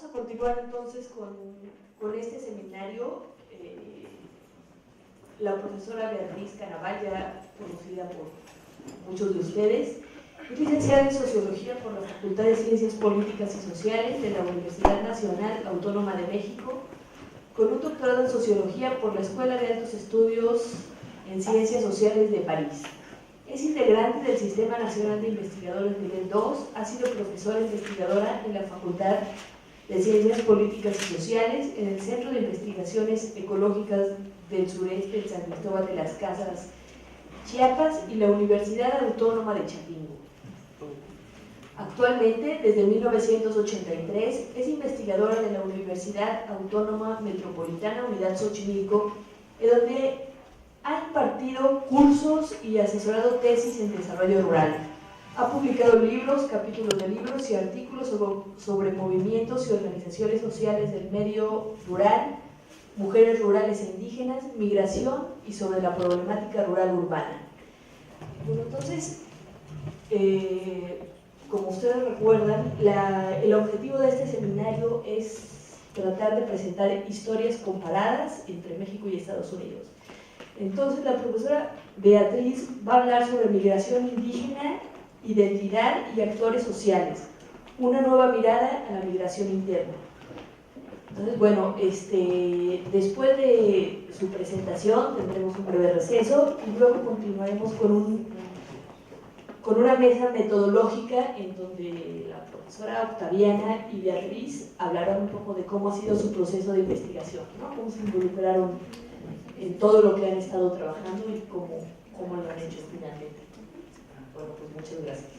Vamos a continuar entonces con este seminario. La profesora Beatriz Canavalla, conocida por muchos de ustedes, es licenciada en Sociología por la Facultad de Ciencias Políticas y Sociales de la Universidad Nacional Autónoma de México, con un doctorado en Sociología por la Escuela de Altos Estudios en Ciencias Sociales de París. Es integrante del Sistema Nacional de Investigadores Nivel 2, ha sido profesora investigadora en la Facultad de Ciencias Políticas y Sociales, en el Centro de Investigaciones Ecológicas del Sureste en San Cristóbal de las Casas, Chiapas, y la Universidad Autónoma de Chapingo. Actualmente, desde 1983, es investigadora de la Universidad Autónoma Metropolitana Unidad Xochimilco, en donde ha impartido cursos y asesorado tesis en desarrollo rural. Ha publicado libros, capítulos de libros y artículos sobre movimientos y organizaciones sociales del medio rural, mujeres rurales e indígenas, migración y sobre la problemática rural urbana. Bueno, entonces, como ustedes recuerdan, el objetivo de este seminario es tratar de presentar historias comparadas entre México y Estados Unidos. Entonces, la profesora Beatriz va a hablar sobre migración indígena, identidad y actores sociales, una nueva mirada a la migración interna. Entonces, bueno, después de su presentación tendremos un breve receso y luego continuaremos con una mesa metodológica en donde la profesora Octaviana y Beatriz hablarán un poco de cómo ha sido su proceso de investigación, ¿no? Cómo se involucraron en todo lo que han estado trabajando y cómo lo han hecho finalmente. Bueno, pues muchas gracias.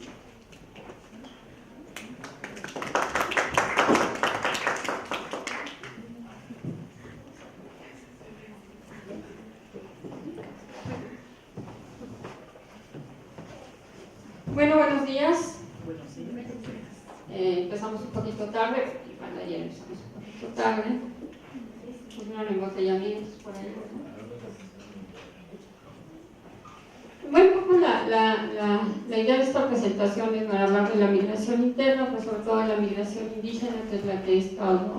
Bueno, buenos días. Empezamos un poquito tarde, igual ayer empezamos un poquito tarde. Hubieron embotellamientos por ahí, ¿no? Bueno, pues la idea de esta presentación es para hablar de la migración interna, pues sobre todo de la migración indígena, que es la que he estado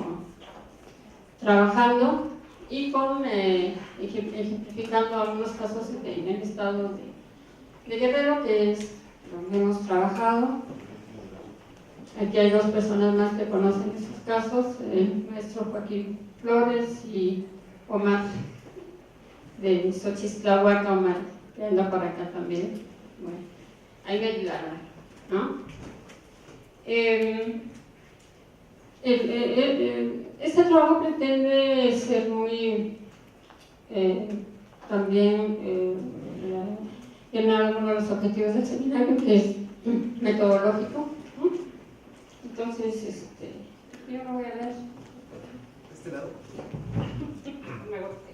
trabajando, y ejemplificando algunos casos en el estado de Guerrero, que es donde hemos trabajado. Aquí hay dos personas más que conocen esos casos, el maestro Joaquín Flores y Omar de Xochitlahuaca, Omar, que anda por acá también. Bueno, ahí me ayudaron, ¿no? Este trabajo pretende ser muy también llenar algunos de los objetivos del seminario, que es metodológico, ¿no? Entonces, yo no voy a leer. ¿Este lado? Me gusta.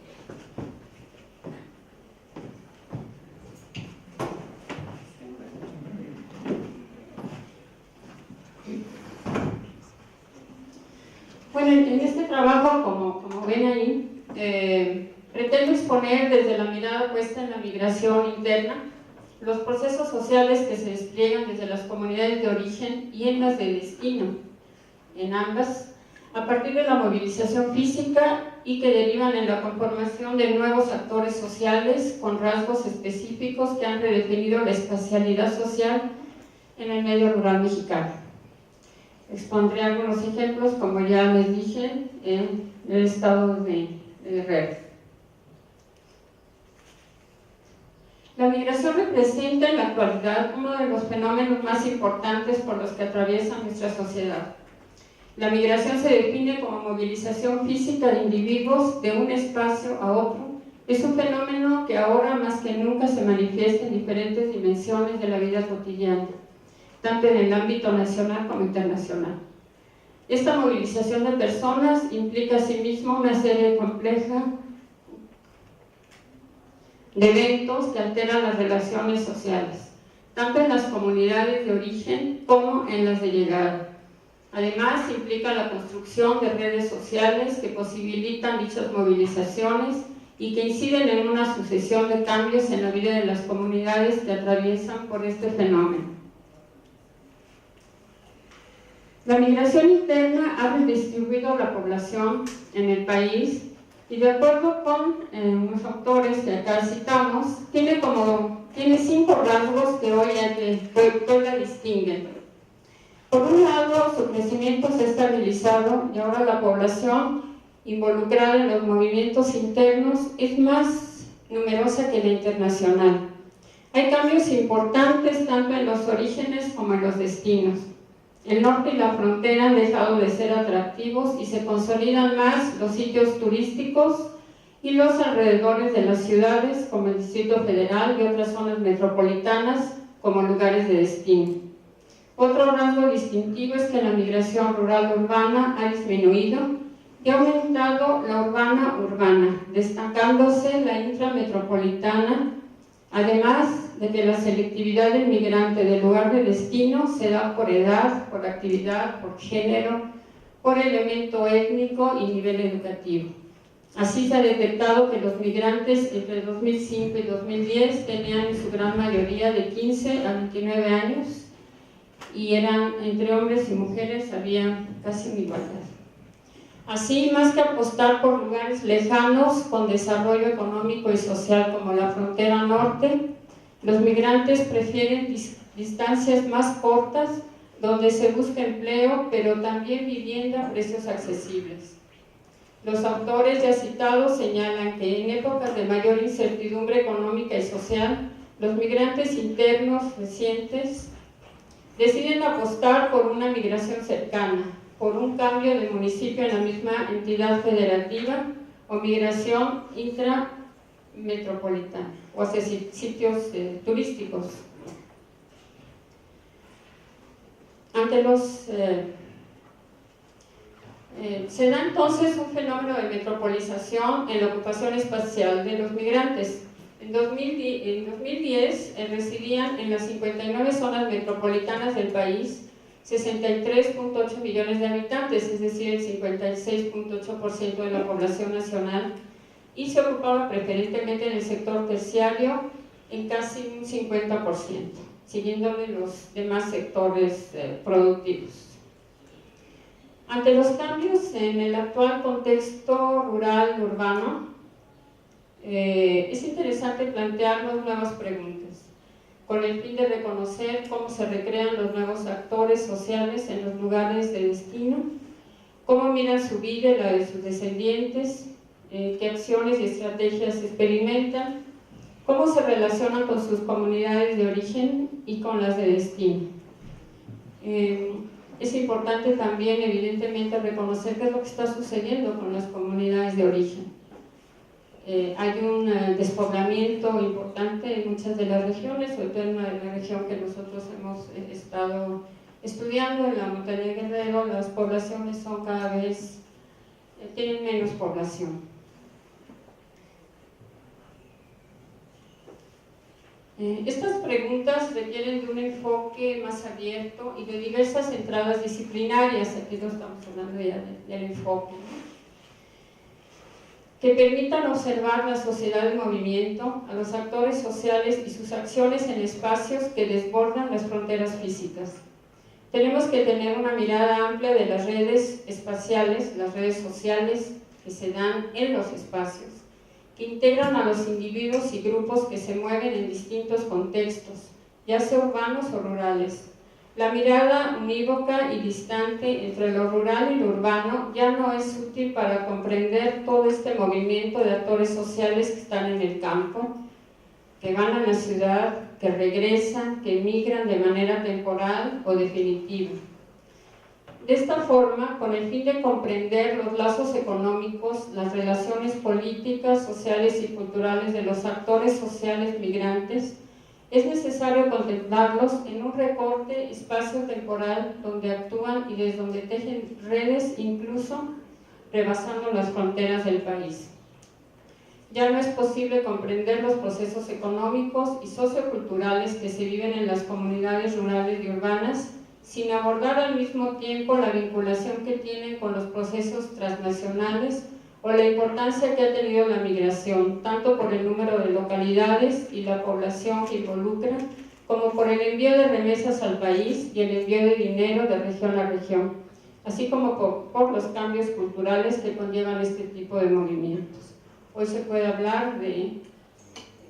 Bueno, en este trabajo, como ven ahí, pretendo exponer desde la mirada puesta en la migración interna los procesos sociales que se despliegan desde las comunidades de origen y en las de destino, en ambas, a partir de la movilización física y que derivan en la conformación de nuevos actores sociales con rasgos específicos que han redefinido la espacialidad social en el medio rural mexicano. Expondré algunos ejemplos, como ya les dije, en el estado de Guerrero. La migración representa en la actualidad uno de los fenómenos más importantes por los que atraviesa nuestra sociedad. La migración se define como movilización física de individuos de un espacio a otro. Es un fenómeno que ahora más que nunca se manifiesta en diferentes dimensiones de la vida cotidiana, tanto en el ámbito nacional como internacional. Esta movilización de personas implica asimismo una serie compleja de eventos que alteran las relaciones sociales, tanto en las comunidades de origen como en las de llegada. Además, implica la construcción de redes sociales que posibilitan dichas movilizaciones y que inciden en una sucesión de cambios en la vida de las comunidades que atraviesan por este fenómeno. La migración interna ha redistribuido la población en el país y, de acuerdo con unos autores que acá citamos, tiene 5 rasgos que hoy la distinguen. Por un lado, su crecimiento se ha estabilizado y ahora la población involucrada en los movimientos internos es más numerosa que la internacional. Hay cambios importantes tanto en los orígenes como en los destinos. El norte y la frontera han dejado de ser atractivos y se consolidan más los sitios turísticos y los alrededores de las ciudades, como el Distrito Federal y otras zonas metropolitanas, como lugares de destino. Otro rasgo distintivo es que la migración rural-urbana ha disminuido y ha aumentado la urbana-urbana, destacándose la intrametropolitana, además de que la selectividad del migrante del lugar de destino se da por edad, por actividad, por género, por elemento étnico y nivel educativo. Así se ha detectado que los migrantes entre 2005 y 2010 tenían en su gran mayoría de 15 a 29 años y eran entre hombres y mujeres, había casi una igualdad. Así, más que apostar por lugares lejanos con desarrollo económico y social como la frontera norte, los migrantes prefieren distancias más cortas donde se busca empleo, pero también vivienda a precios accesibles. Los autores ya citados señalan que en épocas de mayor incertidumbre económica y social, los migrantes internos recientes deciden apostar por una migración cercana, por un cambio de municipio en la misma entidad federativa o migración intrametropolitana o hacia sitios turísticos. Ante se da entonces un fenómeno de metropolización en la ocupación espacial de los migrantes. En 2010 residían en las 59 zonas metropolitanas del país 63.8 millones de habitantes, es decir, el 56.8% de la población nacional, y se ocupaba preferentemente en el sector terciario en casi un 50%, siguiéndole los demás sectores productivos. Ante los cambios en el actual contexto rural-urbano, es interesante plantearnos nuevas preguntas, con el fin de reconocer cómo se recrean los nuevos actores sociales en los lugares de destino, cómo miran su vida y la de sus descendientes, qué acciones y estrategias experimentan, cómo se relacionan con sus comunidades de origen y con las de destino. Es importante también, evidentemente, reconocer qué es lo que está sucediendo con las comunidades de origen. Hay un despoblamiento importante en muchas de las regiones, sobre todo en la región que nosotros hemos estado estudiando, en la montaña Guerrero, las poblaciones son cada vez, tienen menos población. Estas preguntas requieren de un enfoque más abierto y de diversas entradas disciplinarias, aquí no estamos hablando ya del enfoque, que permitan observar la sociedad en movimiento, a los actores sociales y sus acciones en espacios que desbordan las fronteras físicas. Tenemos que tener una mirada amplia de las redes espaciales, las redes sociales que se dan en los espacios, que integran a los individuos y grupos que se mueven en distintos contextos, ya sea urbanos o rurales. La mirada unívoca y distante entre lo rural y lo urbano ya no es útil para comprender todo este movimiento de actores sociales que están en el campo, que van a la ciudad, que regresan, que migran de manera temporal o definitiva. De esta forma, con el fin de comprender los lazos económicos, las relaciones políticas, sociales y culturales de los actores sociales migrantes, es necesario contemplarlos en un recorte espacio-temporal donde actúan y desde donde tejen redes, incluso rebasando las fronteras del país. Ya no es posible comprender los procesos económicos y socioculturales que se viven en las comunidades rurales y urbanas sin abordar al mismo tiempo la vinculación que tienen con los procesos transnacionales o la importancia que ha tenido la migración, tanto por el número de localidades y la población que involucra, como por el envío de remesas al país y el envío de dinero de región a región, así como por los cambios culturales que conllevan este tipo de movimientos. Hoy se puede hablar de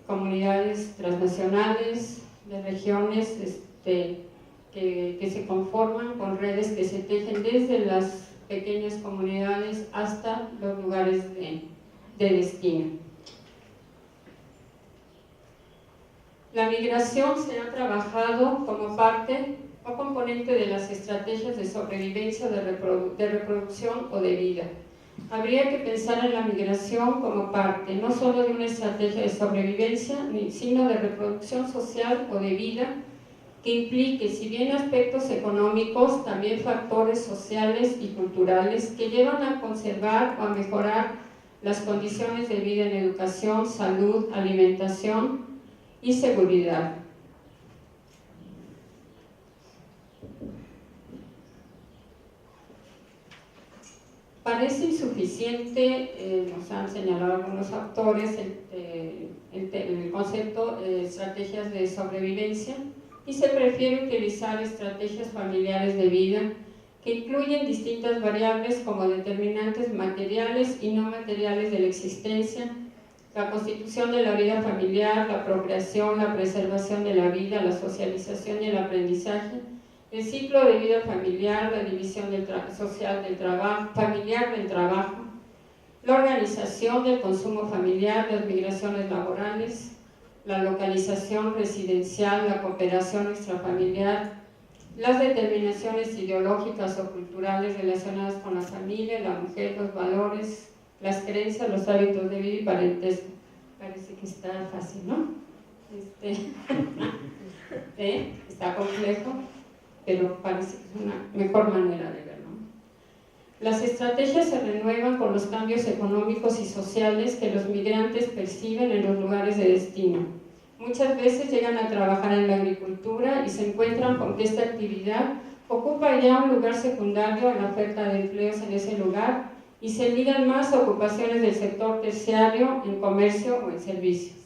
comunidades transnacionales, de regiones que se conforman con redes que se tejen desde las pequeñas comunidades hasta los lugares de destino. La migración se ha trabajado como parte o componente de las estrategias de sobrevivencia, de reproducción o de vida. Habría que pensar en la migración como parte no solo de una estrategia de sobrevivencia, sino de reproducción social o de vida, que implique, si bien aspectos económicos, también factores sociales y culturales que llevan a conservar o a mejorar las condiciones de vida en educación, salud, alimentación y seguridad. Parece insuficiente, nos han señalado algunos autores, el concepto de estrategias de sobrevivencia, y se prefiere utilizar estrategias familiares de vida que incluyen distintas variables como determinantes materiales y no materiales de la existencia, la constitución de la vida familiar, la procreación, la preservación de la vida, la socialización y el aprendizaje, el ciclo de vida familiar, la división social del trabajo, familiar del trabajo, la organización del consumo familiar, las migraciones laborales, la localización residencial, la cooperación extrafamiliar, las determinaciones ideológicas o culturales relacionadas con la familia, la mujer, los valores, las creencias, los hábitos de vida y parentesco. Parece que está fácil, ¿no? Está complejo, pero parece que es una mejor manera de verlo. Las estrategias se renuevan con los cambios económicos y sociales que los migrantes perciben en los lugares de destino. Muchas veces llegan a trabajar en la agricultura y se encuentran con que esta actividad ocupa ya un lugar secundario en la oferta de empleos en ese lugar y se ligan más a ocupaciones del sector terciario, en comercio o en servicios.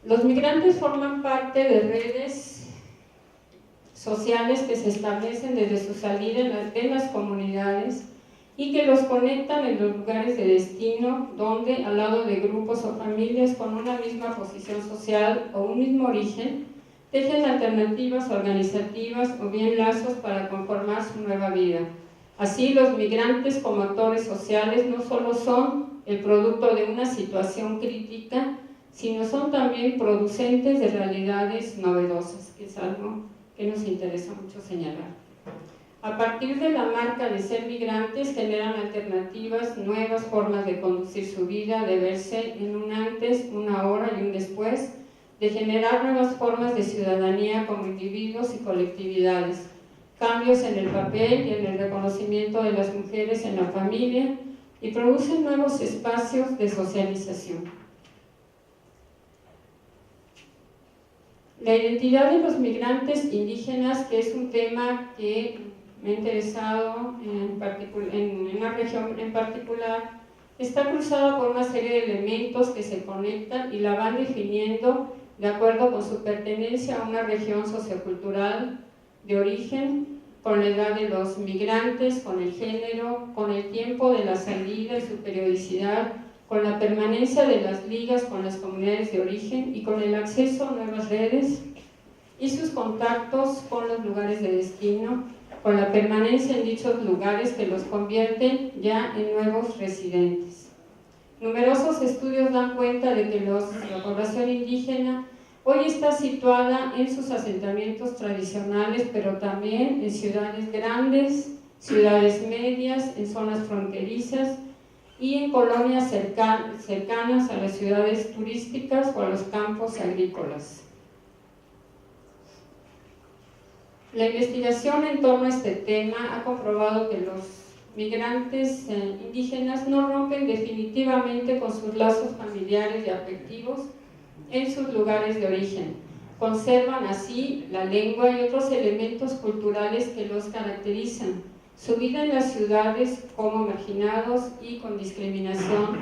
Los migrantes forman parte de redes sociales que se establecen desde su salida en las comunidades y que los conectan en los lugares de destino, donde al lado de grupos o familias con una misma posición social o un mismo origen, tejen alternativas organizativas o bien lazos para conformar su nueva vida. Así, los migrantes como actores sociales no solo son el producto de una situación crítica, sino son también producentes de realidades novedosas, que es algo que nos interesa mucho señalar. A partir de la marca de ser migrantes generan alternativas, nuevas formas de conducir su vida, de verse en un antes, una ahora y un después, de generar nuevas formas de ciudadanía como individuos y colectividades, cambios en el papel y en el reconocimiento de las mujeres en la familia, y producen nuevos espacios de socialización. La identidad de los migrantes indígenas, que es un tema que me ha interesado en una región en particular, está cruzada por una serie de elementos que se conectan y la van definiendo de acuerdo con su pertenencia a una región sociocultural de origen, con la edad de los migrantes, con el género, con el tiempo de la salida y su periodicidad, con la permanencia de las ligas con las comunidades de origen y con el acceso a nuevas redes y sus contactos con los lugares de destino, con la permanencia en dichos lugares que los convierten ya en nuevos residentes. Numerosos estudios dan cuenta de que la población indígena hoy está situada en sus asentamientos tradicionales, pero también en ciudades grandes, ciudades medias, en zonas fronterizas y en colonias cercanas a las ciudades turísticas o a los campos agrícolas. La investigación en torno a este tema ha comprobado que los migrantes indígenas no rompen definitivamente con sus lazos familiares y afectivos en sus lugares de origen. Conservan así la lengua y otros elementos culturales que los caracterizan. Su vida en las ciudades como marginados y con discriminación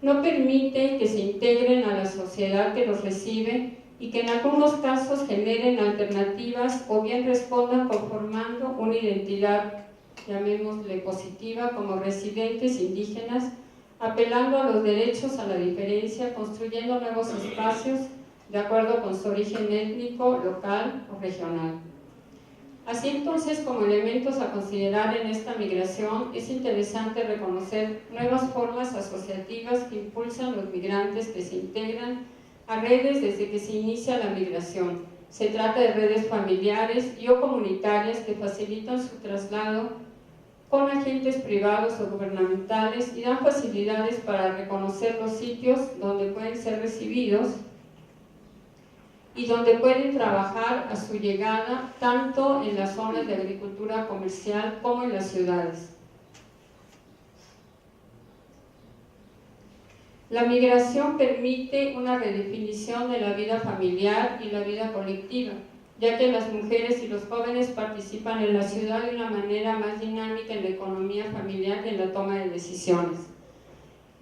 no permite que se integren a la sociedad que los recibe y que en algunos casos generen alternativas o bien respondan conformando una identidad, llamémosle positiva, como residentes indígenas, apelando a los derechos a la diferencia, construyendo nuevos espacios de acuerdo con su origen étnico, local o regional. Así entonces, como elementos a considerar en esta migración, es interesante reconocer nuevas formas asociativas que impulsan los migrantes que se integran a redes desde que se inicia la migración. Se trata de redes familiares y o comunitarias que facilitan su traslado con agentes privados o gubernamentales y dan facilidades para reconocer los sitios donde pueden ser recibidos y donde pueden trabajar a su llegada tanto en las zonas de agricultura comercial como en las ciudades. La migración permite una redefinición de la vida familiar y la vida colectiva, ya que las mujeres y los jóvenes participan en la ciudad de una manera más dinámica en la economía familiar y en la toma de decisiones.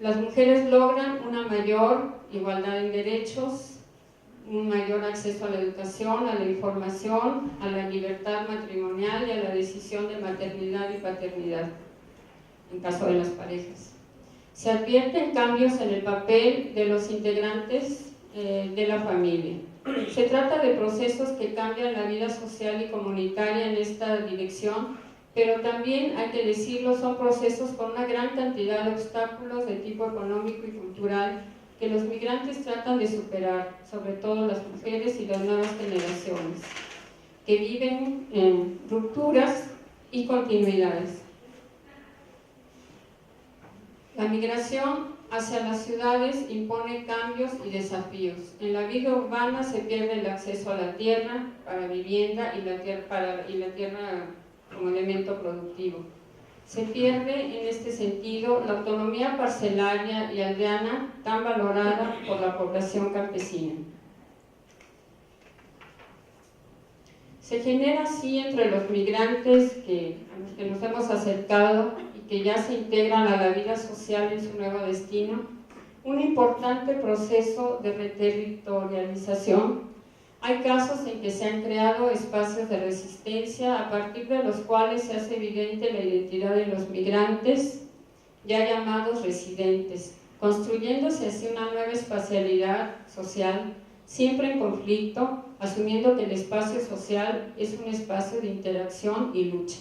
Las mujeres logran una mayor igualdad en derechos, un mayor acceso a la educación, a la información, a la libertad matrimonial y a la decisión de maternidad y paternidad, en caso de las parejas. Se advierten cambios en el papel de los integrantes de la familia. Se trata de procesos que cambian la vida social y comunitaria en esta dirección, pero también, hay que decirlo, son procesos con una gran cantidad de obstáculos de tipo económico y cultural que los migrantes tratan de superar, sobre todo las mujeres y las nuevas generaciones, que viven en rupturas y continuidades. La migración hacia las ciudades impone cambios y desafíos. En la vida urbana se pierde el acceso a la tierra para vivienda y la tierra como elemento productivo. Se pierde en este sentido la autonomía parcelaria y aldeana tan valorada por la población campesina. Se genera así entre los migrantes a los que nos hemos acercado y que ya se integran a la vida social en su nuevo destino, un importante proceso de reterritorialización. Hay casos en que se han creado espacios de resistencia a partir de los cuales se hace evidente la identidad de los migrantes, ya llamados residentes, construyéndose así una nueva espacialidad social, siempre en conflicto, asumiendo que el espacio social es un espacio de interacción y lucha.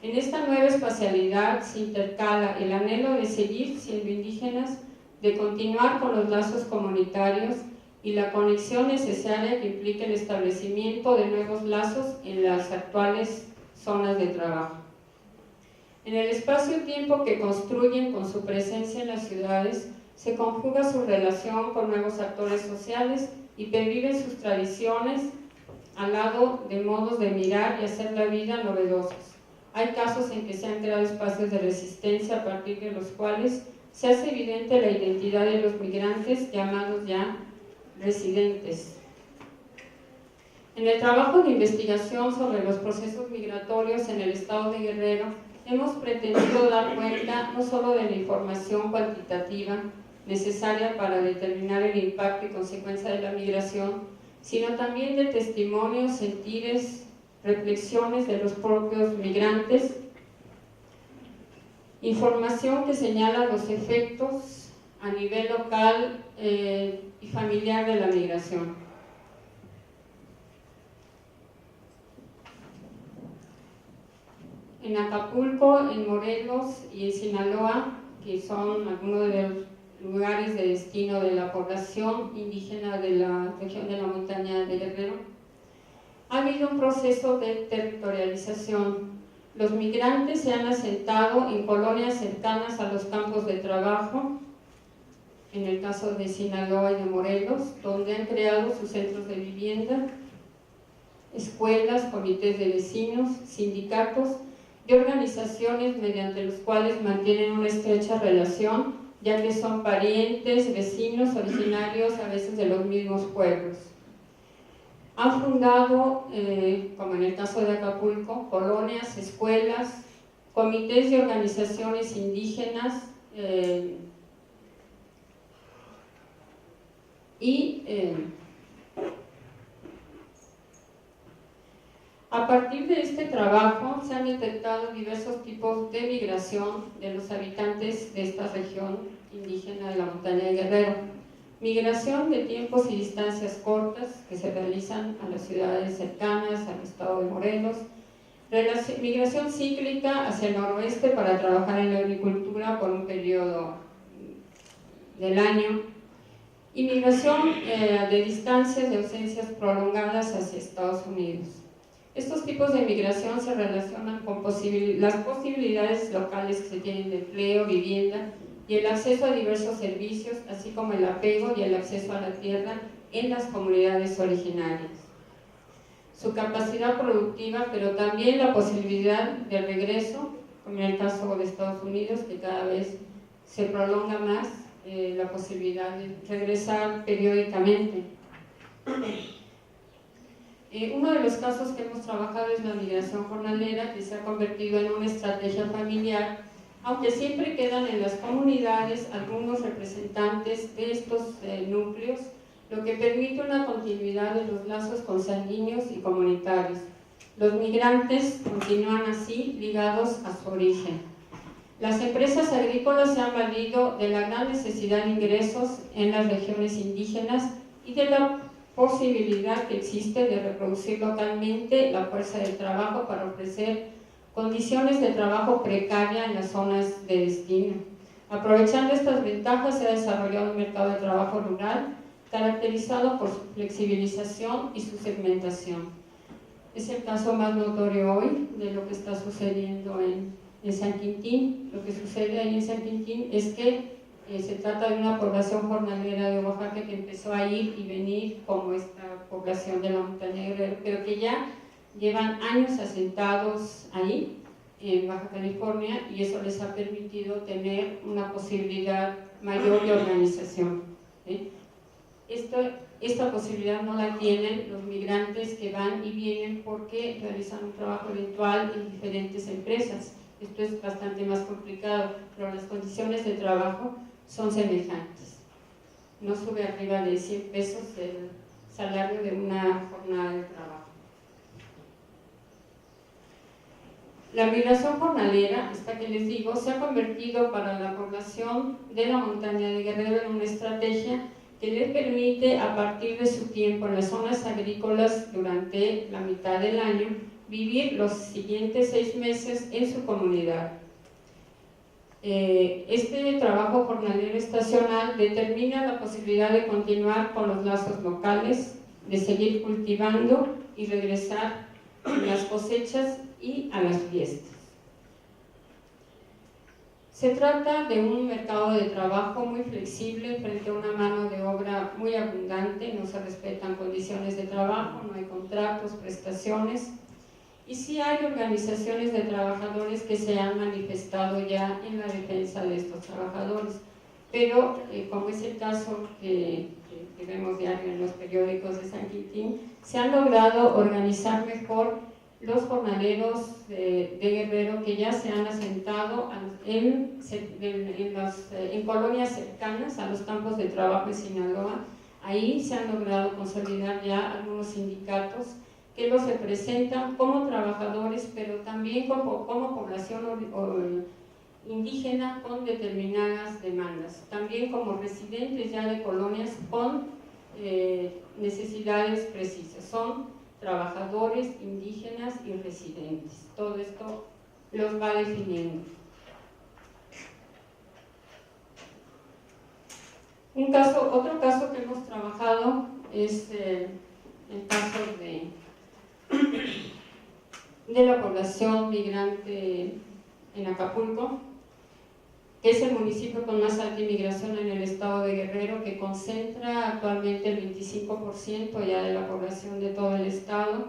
En esta nueva espacialidad se intercala el anhelo de seguir siendo indígenas, de continuar con los lazos comunitarios y la conexión necesaria que implica el establecimiento de nuevos lazos en las actuales zonas de trabajo. En el espacio-tiempo que construyen con su presencia en las ciudades, se conjuga su relación con nuevos actores sociales y perviven sus tradiciones al lado de modos de mirar y hacer la vida novedosos. Hay casos en que se han creado espacios de resistencia a partir de los cuales se hace evidente la identidad de los migrantes llamados ya residentes. En el trabajo de investigación sobre los procesos migratorios en el estado de Guerrero, hemos pretendido dar cuenta no solo de la información cuantitativa necesaria para determinar el impacto y consecuencia de la migración, sino también de testimonios, sentires, reflexiones de los propios migrantes, información que señala los efectos a nivel local y familiar de la migración. En Acapulco, en Morelos y en Sinaloa, que son algunos de los lugares de destino de la población indígena de la región de la montaña de Guerrero, ha habido un proceso de territorialización. Los migrantes se han asentado en colonias cercanas a los campos de trabajo, en el caso de Sinaloa y de Morelos, donde han creado sus centros de vivienda, escuelas, comités de vecinos, sindicatos y organizaciones mediante los cuales mantienen una estrecha relación, ya que son parientes, vecinos, originarios a veces de los mismos pueblos. Han fundado, como en el caso de Acapulco, colonias, escuelas, comités y organizaciones indígenas A partir de este trabajo se han detectado diversos tipos de migración de los habitantes de esta región indígena de la montaña de Guerrero. Migración de tiempos y distancias cortas que se realizan a las ciudades cercanas, al estado de Morelos. Migración cíclica hacia el noroeste para trabajar en la agricultura por un periodo del año. Y migración de distancias, de ausencias prolongadas hacia Estados Unidos. Estos tipos de migración se relacionan con las posibilidades locales que se tienen de empleo, vivienda y el acceso a diversos servicios, así como el apego y el acceso a la tierra en las comunidades originarias. Su capacidad productiva, pero también la posibilidad de regreso, como en el caso de Estados Unidos, que cada vez se prolonga más la posibilidad de regresar periódicamente. Uno de los casos que hemos trabajado es la migración jornalera, que se ha convertido en una estrategia familiar, aunque siempre quedan en las comunidades algunos representantes de estos núcleos, lo que permite una continuidad de los lazos consanguíneos y comunitarios. Los migrantes continúan así ligados a su origen. Las empresas agrícolas se han valido de la gran necesidad de ingresos en las regiones indígenas y de la posibilidad que existe de reproducir localmente la fuerza del trabajo para ofrecer condiciones de trabajo precaria en las zonas de destino. Aprovechando estas ventajas, se ha desarrollado un mercado de trabajo rural caracterizado por su flexibilización y su segmentación. Es el caso más notorio hoy de lo que está sucediendo en San Quintín. Lo que sucede ahí en San Quintín es que se trata de una población jornalera de Oaxaca que empezó a ir y venir como esta población de la montaña de Guerrero, pero que ya llevan años asentados ahí, en Baja California, y eso les ha permitido tener una posibilidad mayor de organización. Esta posibilidad no la tienen los migrantes que van y vienen porque realizan un trabajo eventual en diferentes empresas. Esto es bastante más complicado, pero las condiciones de trabajo son semejantes. No sube arriba de 100 pesos el salario de una jornada de trabajo. La migración jornalera, esta que les digo, se ha convertido para la población de la montaña de Guerrero en una estrategia que les permite, a partir de su tiempo en las zonas agrícolas durante la mitad del año, vivir los siguientes 6 meses en su comunidad. Este trabajo jornalero estacional determina la posibilidad de continuar con los lazos locales, de seguir cultivando y regresar a las cosechas y a las fiestas. Se trata de un mercado de trabajo muy flexible frente a una mano de obra muy abundante, no se respetan condiciones de trabajo, no hay contratos, prestaciones, y sí hay organizaciones de trabajadores que se han manifestado ya en la defensa de estos trabajadores, pero como es el caso que vemos diario en los periódicos de San Quintín, se han logrado organizar mejor los jornaleros de Guerrero que ya se han asentado en colonias cercanas a los campos de trabajo de Sinaloa. Ahí se han logrado consolidar ya algunos sindicatos que los representan como trabajadores, pero también como población indígena con determinadas demandas, también como residentes ya de colonias con necesidades precisas. Son trabajadores, indígenas y residentes. Todo esto los va definiendo. Otro caso que hemos trabajado es el caso de la población migrante en Acapulco, que es el municipio con más alta inmigración en el estado de Guerrero, que concentra actualmente el 25% ya de la población de todo el estado,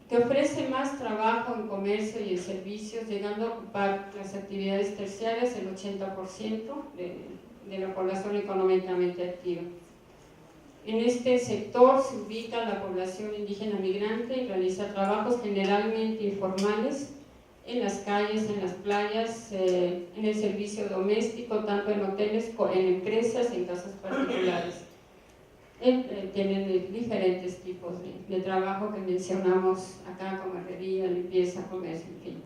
que ofrece más trabajo en comercio y en servicios, llegando a ocupar las actividades terciarias el 80% de la población económicamente activa. En este sector se ubica la población indígena migrante y realiza trabajos generalmente informales en las calles, en las playas, en el servicio doméstico, tanto en hoteles, en empresas, en casas particulares. tienen diferentes tipos de trabajo que mencionamos acá, como herrería, limpieza, comercio, en fin.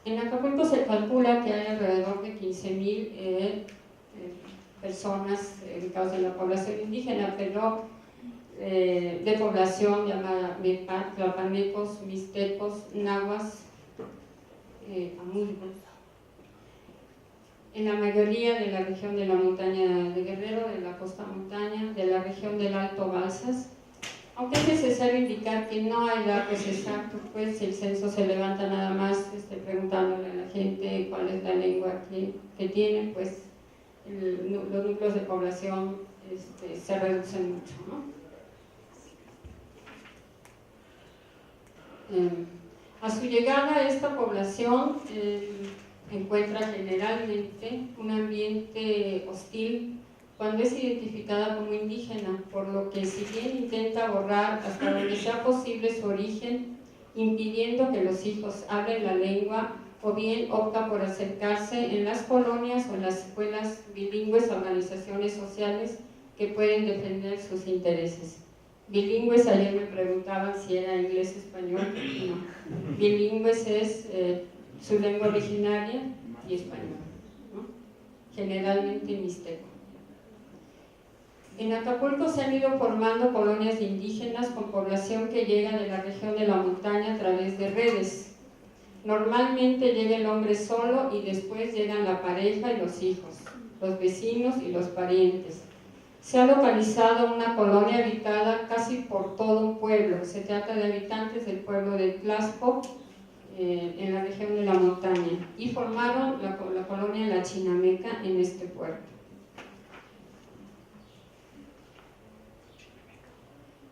En Acapulco se calcula que hay alrededor de 15,000 personas dedicadas a la población indígena, pero de población llamada Mepat, tlapanecos, mixtecos, nahuas, amuzgos. En la mayoría de la región de la montaña de Guerrero, de la costa montaña, de la región del Alto Balsas, aunque es necesario indicar que no hay datos exactos, pues el censo se levanta nada más preguntándole a la gente cuál es la lengua que tienen, pues los núcleos de población se reducen mucho, ¿no? A su llegada, esta población encuentra generalmente un ambiente hostil cuando es identificada como indígena, por lo que si bien intenta borrar hasta donde sea posible su origen, impidiendo que los hijos hablen la lengua, o bien opta por acercarse en las colonias o en las escuelas bilingües a organizaciones sociales que pueden defender sus intereses. Bilingües, ayer me preguntaban si era inglés-español, no. Bilingües es su lengua originaria y español, ¿no? Generalmente mixteco. En Acapulco se han ido formando colonias de indígenas con población que llega de la región de la montaña a través de redes. Normalmente llega el hombre solo y después llegan la pareja y los hijos, los vecinos y los parientes. Se ha localizado una colonia habitada casi por todo un pueblo. Se trata de habitantes del pueblo de Tlaxco, en la región de la montaña, y formaron la colonia La Chinameca en este puerto.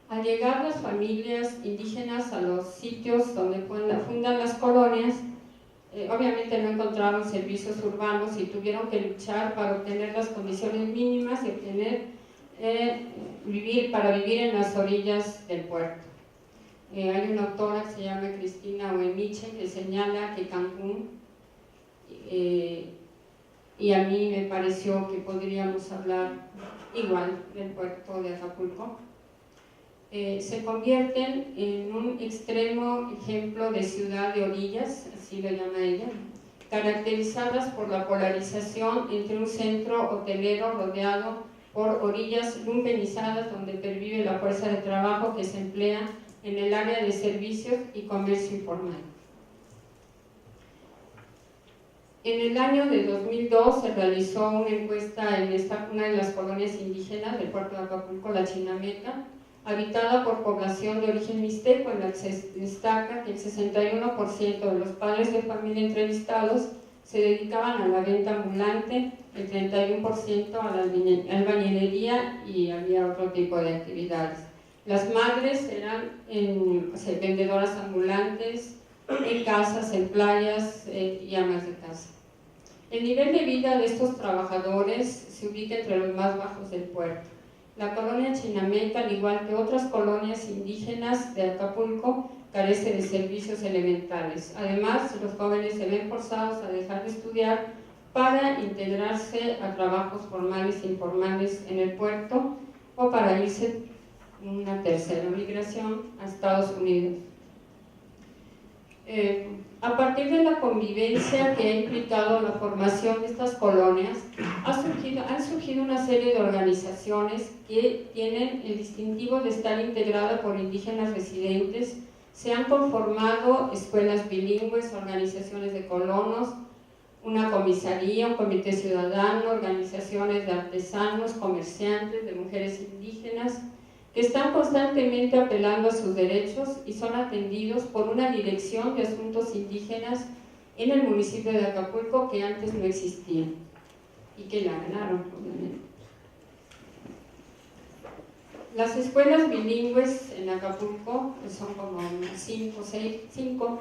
Al llegar las familias indígenas a los sitios donde fundan las colonias, obviamente no encontraron servicios urbanos y tuvieron que luchar para obtener las condiciones mínimas y para vivir en las orillas del puerto. Hay una autora que se llama Cristina Oemiche que señala que Cancún, y a mí me pareció que podríamos hablar igual del puerto de Acapulco, se convierten en un extremo ejemplo de ciudad de orillas, así lo llama ella, caracterizadas por la polarización entre un centro hotelero rodeado por orillas lumpenizadas donde pervive la fuerza de trabajo que se emplea en el área de servicios y comercio informal. En el año de 2002 se realizó una encuesta en una de las colonias indígenas del puerto de Acapulco, La Chinameca, habitada por población de origen mixteco, en la que se destaca que el 61% de los padres de familia entrevistados se dedicaban a la venta ambulante, el 31% a la albañilería y había otro tipo de actividades. Las madres eran vendedoras ambulantes, en casas, en playas y amas de casa. El nivel de vida de estos trabajadores se ubica entre los más bajos del puerto. La colonia Chinameca, al igual que otras colonias indígenas de Acapulco, carece de servicios elementales. Además, los jóvenes se ven forzados a dejar de estudiar para integrarse a trabajos formales e informales en el puerto o para irse una tercera migración a Estados Unidos. A partir de la convivencia que ha implicado la formación de estas colonias, han surgido una serie de organizaciones que tienen el distintivo de estar integradas por indígenas residentes. Se han conformado escuelas bilingües, organizaciones de colonos, una comisaría, un comité ciudadano, organizaciones de artesanos, comerciantes, de mujeres indígenas, que están constantemente apelando a sus derechos y son atendidos por una dirección de asuntos indígenas en el municipio de Acapulco que antes no existía y que la ganaron, obviamente. Las escuelas bilingües en Acapulco, que son como 5,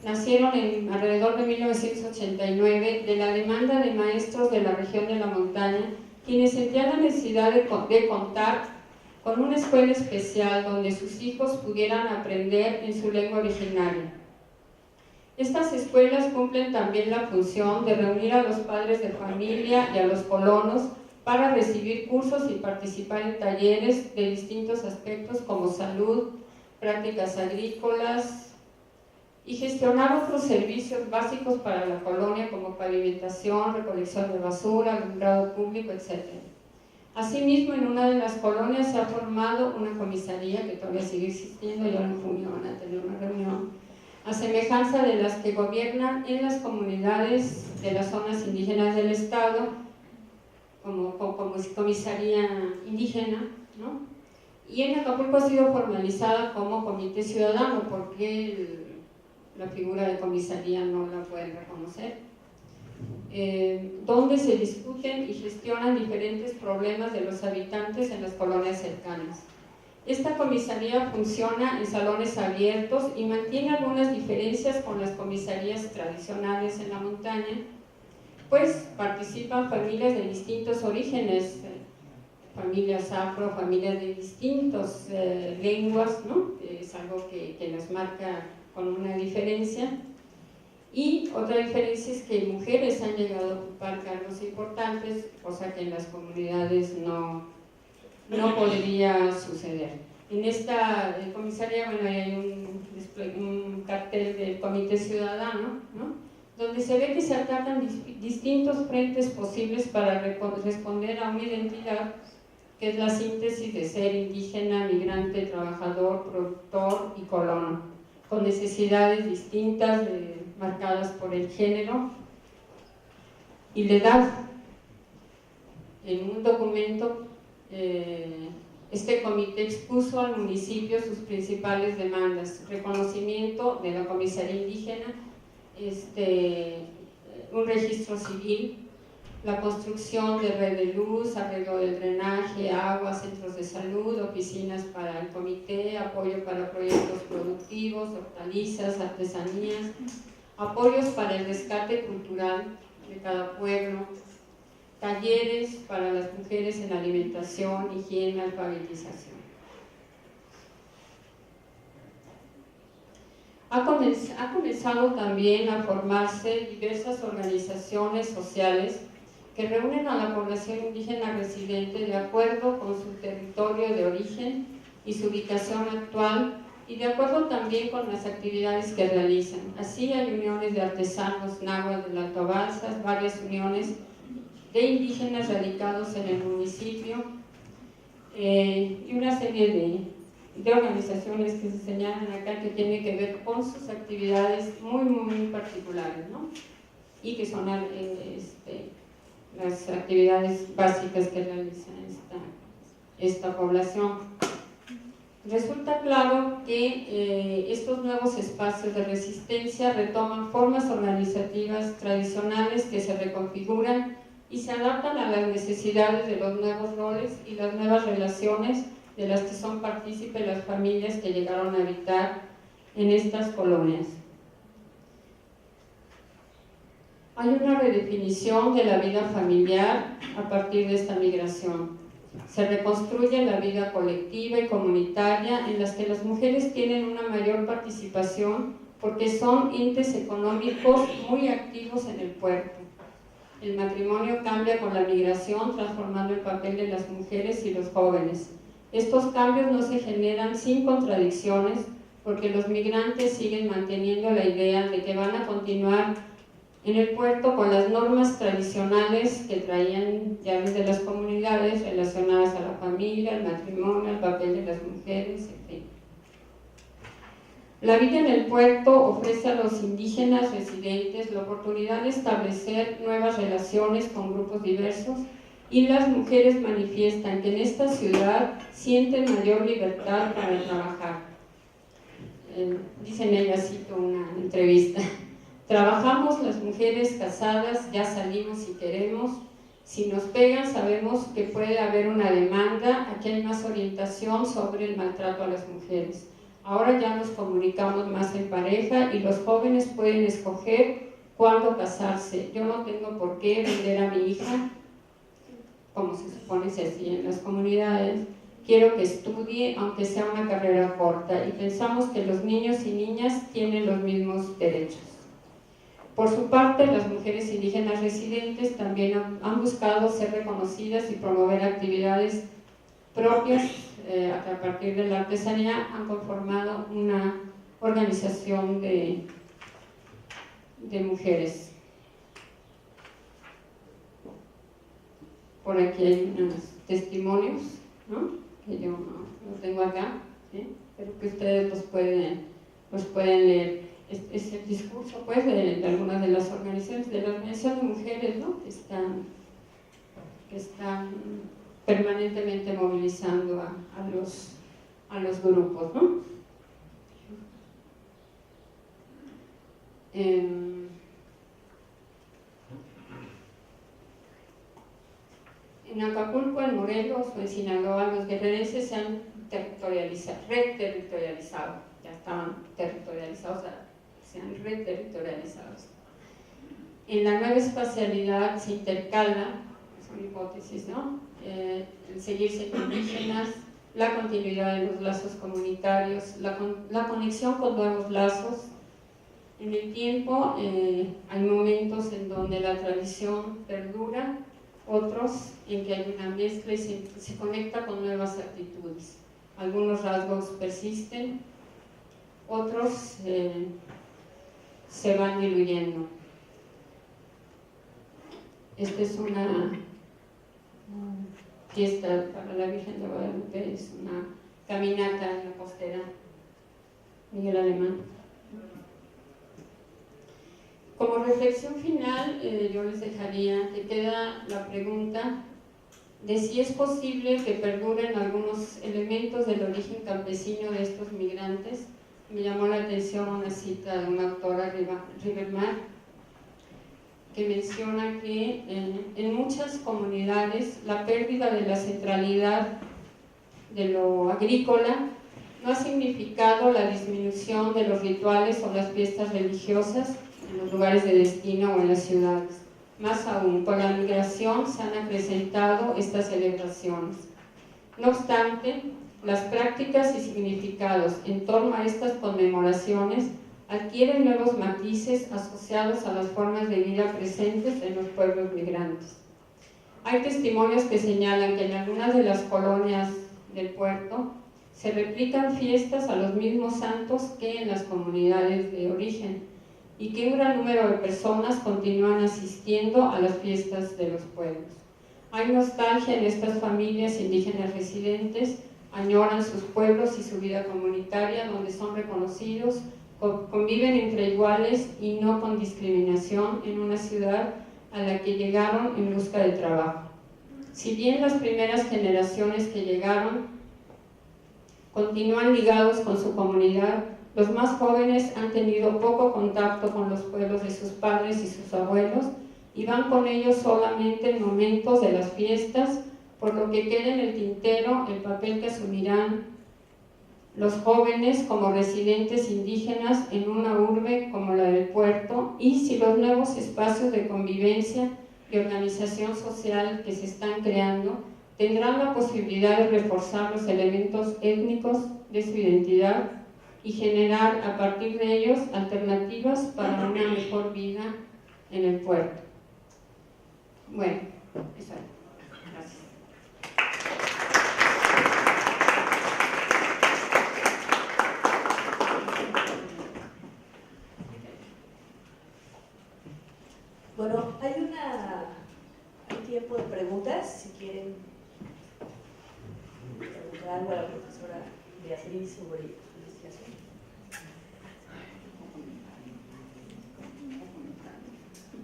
nacieron alrededor de 1989 de la demanda de maestros de la región de la montaña, quienes sentían la necesidad de contar con una escuela especial donde sus hijos pudieran aprender en su lengua originaria. Estas escuelas cumplen también la función de reunir a los padres de familia y a los colonos para recibir cursos y participar en talleres de distintos aspectos como salud, prácticas agrícolas y gestionar otros servicios básicos para la colonia como pavimentación, recolección de basura, alumbrado público, etc. Asimismo, en una de las colonias se ha formado una comisaría que todavía sigue existiendo, y ahora en junio van a tener una reunión, a semejanza de las que gobiernan en las comunidades de las zonas indígenas del Estado, como comisaría indígena, ¿no? Y en Acapulco ha sido formalizada como comité ciudadano, porque la figura de comisaría no la pueden reconocer, donde se discuten y gestionan diferentes problemas de los habitantes en las colonias cercanas. Esta comisaría funciona en salones abiertos y mantiene algunas diferencias con las comisarías tradicionales en la montaña, pues participan familias de distintos orígenes, familias afro, familias de distintas lenguas, ¿no? Es algo que nos marca con una diferencia. Y otra diferencia es que mujeres han llegado a ocupar cargos importantes, cosa que en las comunidades no podría suceder. En esta comisaría, bueno, hay un cartel del Comité Ciudadano, ¿no? Donde se ve que se atacan distintos frentes posibles para responder a una identidad que es la síntesis de ser indígena, migrante, trabajador, productor y colono, con necesidades distintas marcadas por el género y la edad. En un documento, este comité expuso al municipio sus principales demandas: reconocimiento de la comisaría indígena, un registro civil, la construcción de red de luz, arreglo del drenaje, agua, centros de salud, oficinas para el comité, apoyo para proyectos productivos, hortalizas, artesanías, apoyos para el rescate cultural de cada pueblo, talleres para las mujeres en alimentación, higiene, alfabetización. Ha comenzado también a formarse diversas organizaciones sociales que reúnen a la población indígena residente de acuerdo con su territorio de origen y su ubicación actual, y de acuerdo también con las actividades que realizan. Así hay uniones de artesanos náhuatl del Alto Balsas, varias uniones de indígenas radicados en el municipio, y una serie de organizaciones que se señalan acá que tienen que ver con sus actividades muy particulares, ¿no? Y que son las actividades básicas que realiza esta población. Resulta claro que estos nuevos espacios de resistencia retoman formas organizativas tradicionales que se reconfiguran y se adaptan a las necesidades de los nuevos roles y las nuevas relaciones de las que son partícipes las familias que llegaron a habitar en estas colonias. Hay una redefinición de la vida familiar a partir de esta migración. Se reconstruye la vida colectiva y comunitaria en las que las mujeres tienen una mayor participación porque son entes económicos muy activos en el puerto. El matrimonio cambia con la migración, transformando el papel de las mujeres y los jóvenes. Estos cambios no se generan sin contradicciones, porque los migrantes siguen manteniendo la idea de que van a continuar en el puerto con las normas tradicionales que traían ya desde las comunidades relacionadas a la familia, el matrimonio, el papel de las mujeres, en fin. La vida en el puerto ofrece a los indígenas residentes la oportunidad de establecer nuevas relaciones con grupos diversos, y las mujeres manifiestan que en esta ciudad sienten mayor libertad para trabajar. Dicen ellas, cito una entrevista: trabajamos las mujeres casadas, ya salimos si queremos, si nos pegan sabemos que puede haber una demanda, aquí hay más orientación sobre el maltrato a las mujeres. Ahora ya nos comunicamos más en pareja y los jóvenes pueden escoger cuándo casarse. Yo no tengo por qué vender a mi hija, como se supone se hacía en las comunidades. Quiero que estudie, aunque sea una carrera corta, y pensamos que los niños y niñas tienen los mismos derechos. Por su parte, las mujeres indígenas residentes también han buscado ser reconocidas y promover actividades propias que a partir de la artesanía han conformado una organización de mujeres. Por aquí hay unos testimonios, ¿no?, que yo no tengo acá, ¿sí?, pero que ustedes los pueden leer. Es el discurso, pues, de algunas de las organizaciones, de la organización de mujeres, ¿no?, que están permanentemente movilizando a los grupos, ¿no? En Acapulco, en Morelos o en Sinaloa, los guerrerenses se han reterritorializado, ya estaban territorializados, se han reterritorializado. En la nueva espacialidad se intercala, son hipótesis, ¿no?, el seguir siendo indígenas, la continuidad de los lazos comunitarios, la conexión con nuevos lazos. En el tiempo hay momentos en donde la tradición perdura, otros en que hay una mezcla y se conecta con nuevas actitudes. Algunos rasgos persisten, otros se van diluyendo. Esta es una fiesta para la Virgen de Guadalupe, es una caminata en la costera Miguel Alemán. Como reflexión final, yo les dejaría que queda la pregunta de si es posible que perduren algunos elementos del origen campesino de estos migrantes. Me llamó la atención una cita de una autora, Rivermar, que menciona que en muchas comunidades la pérdida de la centralidad de lo agrícola no ha significado la disminución de los rituales o las fiestas religiosas en los lugares de destino o en las ciudades. Más aún, con la migración se han acrecentado estas celebraciones. No obstante, las prácticas y significados en torno a estas conmemoraciones adquieren nuevos matices asociados a las formas de vida presentes en los pueblos migrantes. Hay testimonios que señalan que en algunas de las colonias del puerto se replican fiestas a los mismos santos que en las comunidades de origen, y que un gran número de personas continúan asistiendo a las fiestas de los pueblos. Hay nostalgia en estas familias indígenas residentes, añoran sus pueblos y su vida comunitaria, donde son reconocidos, conviven entre iguales y no con discriminación en una ciudad a la que llegaron en busca de trabajo. Si bien las primeras generaciones que llegaron continúan ligados con su comunidad, los más jóvenes han tenido poco contacto con los pueblos de sus padres y sus abuelos y van con ellos solamente en momentos de las fiestas, por lo que queda en el tintero el papel que asumirán los jóvenes como residentes indígenas en una urbe como la del puerto, y si los nuevos espacios de convivencia y organización social que se están creando tendrán la posibilidad de reforzar los elementos étnicos de su identidad y generar a partir de ellos alternativas para una mejor vida en el puerto. Bueno, eso es. Gracias. Bueno, hay tiempo de preguntas, si quieren preguntar algo a la profesora Beatriz sobre investigación.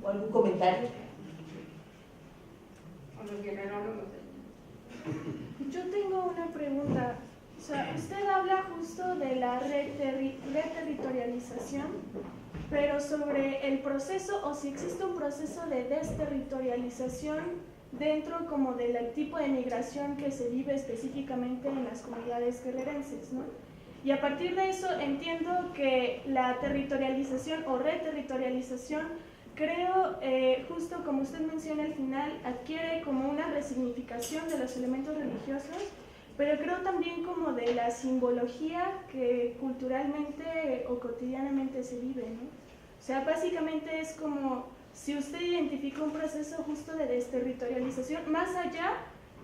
¿O algún comentario? Yo tengo una pregunta. O sea, usted habla justo de la reterritorialización, pero sobre el proceso, o si existe un proceso de desterritorialización dentro como del tipo de migración que se vive específicamente en las comunidades guerrerenses, ¿no? Y a partir de eso entiendo que la territorialización o reterritorialización, creo, justo como usted menciona al final, adquiere como una resignificación de los elementos religiosos, pero creo también como de la simbología que culturalmente o cotidianamente se vive, ¿no? O O sea, básicamente es como si usted identifica un proceso justo de desterritorialización, más allá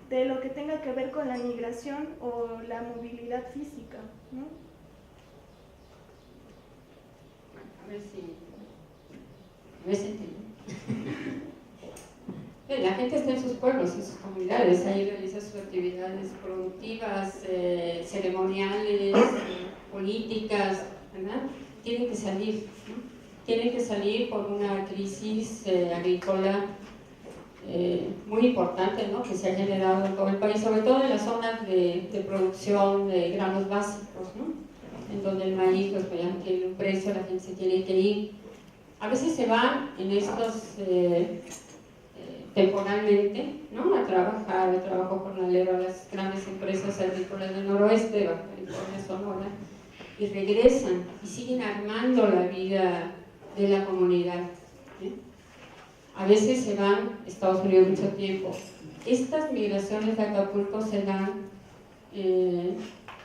de lo que tenga que ver con la migración o la movilidad física, ¿no? A ver si entiendo. La gente está en sus pueblos, en sus comunidades, ahí realiza sus actividades productivas, ceremoniales, políticas, ¿verdad? Tienen que salir, ¿no? Tienen que salir por una crisis agrícola muy importante, ¿no? Que se ha generado en todo el país, sobre todo en las zonas de producción de granos básicos, ¿no? En donde el maíz pues, ya no tiene un precio, la gente se tiene que ir. A veces se van en estos temporalmente, ¿no? A trabajar, el trabajo jornalero a las grandes empresas agrícolas del noroeste, de Baja California, Sonora, y regresan y siguen armando la vida de la comunidad, ¿sí? A veces se van a Estados Unidos mucho tiempo. Estas migraciones de Acapulco se dan,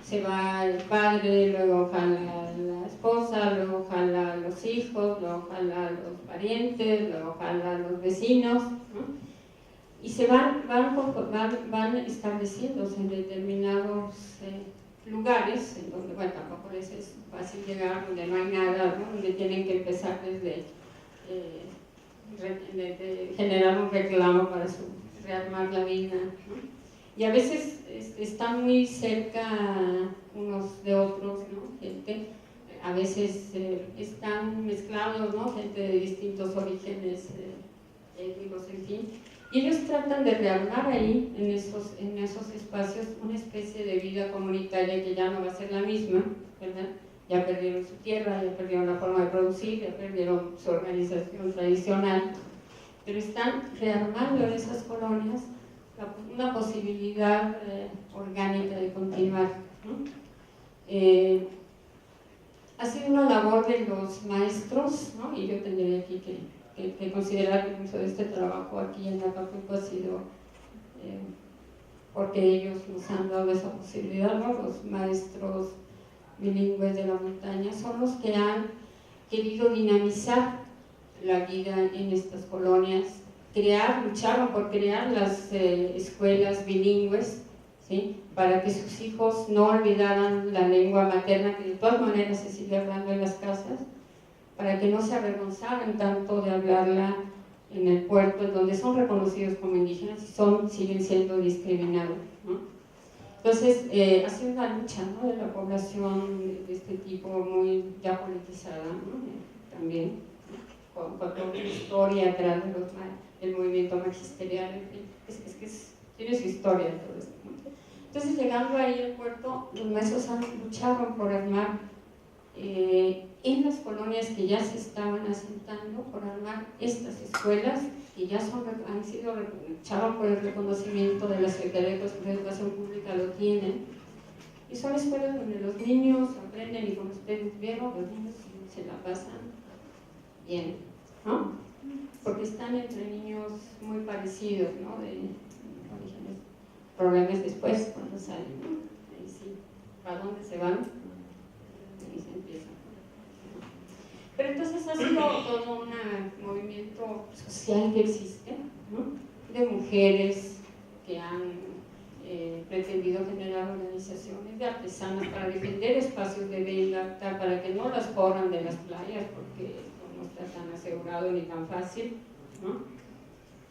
se va el padre, luego jala la esposa, luego jala los hijos, luego jala los parientes, luego jala los vecinos, ¿no? Y se van estableciéndose en determinados lugares, en donde, bueno, tampoco les es fácil llegar, donde no hay nada, ¿no? Donde tienen que empezar desde de generar un reclamo para rearmar la vida, ¿no? Y a veces están muy cerca unos de otros, ¿no? Gente, a veces están mezclados, ¿no? Gente de distintos orígenes étnicos, en fin. Y ellos tratan de rearmar ahí, en esos espacios, una especie de vida comunitaria que ya no va a ser la misma, ¿verdad? Ya perdieron su tierra, ya perdieron la forma de producir, ya perdieron su organización tradicional, pero están rearmando en esas colonias una posibilidad orgánica de continuar, ¿no? Ha sido una labor de los maestros, ¿no? Y yo tendría aquí que considerar que mucho de este trabajo aquí en Acapulco ha sido porque ellos nos han dado esa posibilidad, ¿no? Los maestros bilingües de la montaña son los que han querido dinamizar la vida en estas colonias, lucharon por crear las escuelas bilingües, ¿sí? Para que sus hijos no olvidaran la lengua materna, que de todas maneras se sigue hablando en las casas, para que no se avergonzaran tanto de hablarla en el puerto, en donde son reconocidos como indígenas y siguen siendo discriminados, ¿no? Entonces, ha sido una lucha, ¿no? De la población de este tipo, muy ya politizada, ¿no? También, ¿no? Con toda una historia atrás del movimiento magisterial, en fin, tiene su historia todo esto, ¿no? Entonces, llegando ahí al puerto, los maestros lucharon por armar en las colonias que ya se estaban asentando, por armar estas escuelas que ya lucharon por el reconocimiento de la Secretaría de Educación Pública, lo tienen, y son escuelas donde los niños aprenden, y como ustedes vieron, los niños se la pasan bien, ¿no? Porque están entre niños muy parecidos, ¿no? De orígenes, problemas después cuando salen, ¿no? Ahí sí, ¿para dónde se van? Ahí se empieza. Pero entonces ha sido todo un movimiento social que existe, ¿no? De mujeres que han pretendido generar organizaciones de artesanas para defender espacios de venta, para que no las corran de las playas, porque esto no está tan asegurado ni tan fácil, ¿no?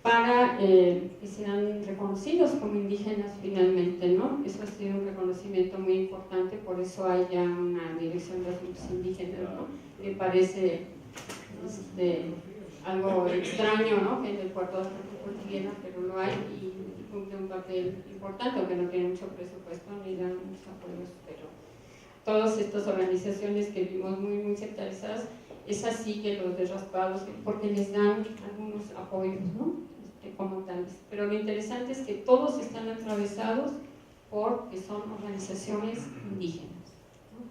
Para que sean reconocidos como indígenas finalmente, ¿no? Eso ha sido un reconocimiento muy importante, por eso hay ya una dirección de asuntos indígenas, ¿no? Me parece algo extraño, ¿no? Que en el puerto de Acapulco tuviera, pero lo hay y cumple un papel importante, aunque no tiene mucho presupuesto ni dan muchos apoyos, pero todas estas organizaciones que vimos muy sectorizadas, es así que los desraspados, porque les dan algunos apoyos, ¿no? Como tales. Pero lo interesante es que todos están atravesados porque son organizaciones indígenas, ¿no?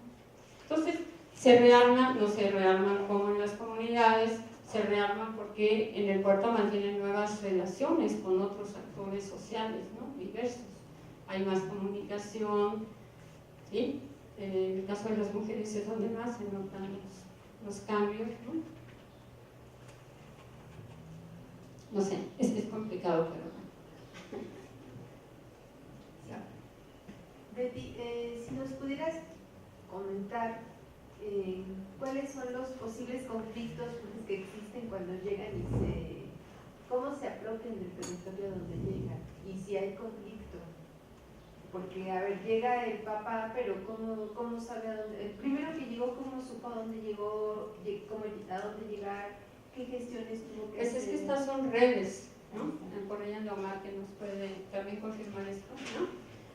Entonces, se rearman, no se rearman como en las comunidades, se rearman porque en el puerto mantienen nuevas relaciones con otros actores sociales, ¿no? Diversos. Hay más comunicación, ¿sí? En el caso de las mujeres es donde más se notan los cambios, ¿no? no sé, es complicado, pero bueno. Betty, si nos pudieras comentar cuáles son los posibles conflictos que existen cuando llegan y cómo se apropian del territorio donde llegan y si hay conflicto. Porque, a ver, llega el papá, pero ¿cómo sabe a dónde? El primero que llegó, ¿cómo supo a dónde llegó? ¿A dónde llegar? ¿Qué gestiones tuvo que hacer? Pues es que estas son redes, ¿no? Por ella Omar que nos puede también confirmar esto, ¿no?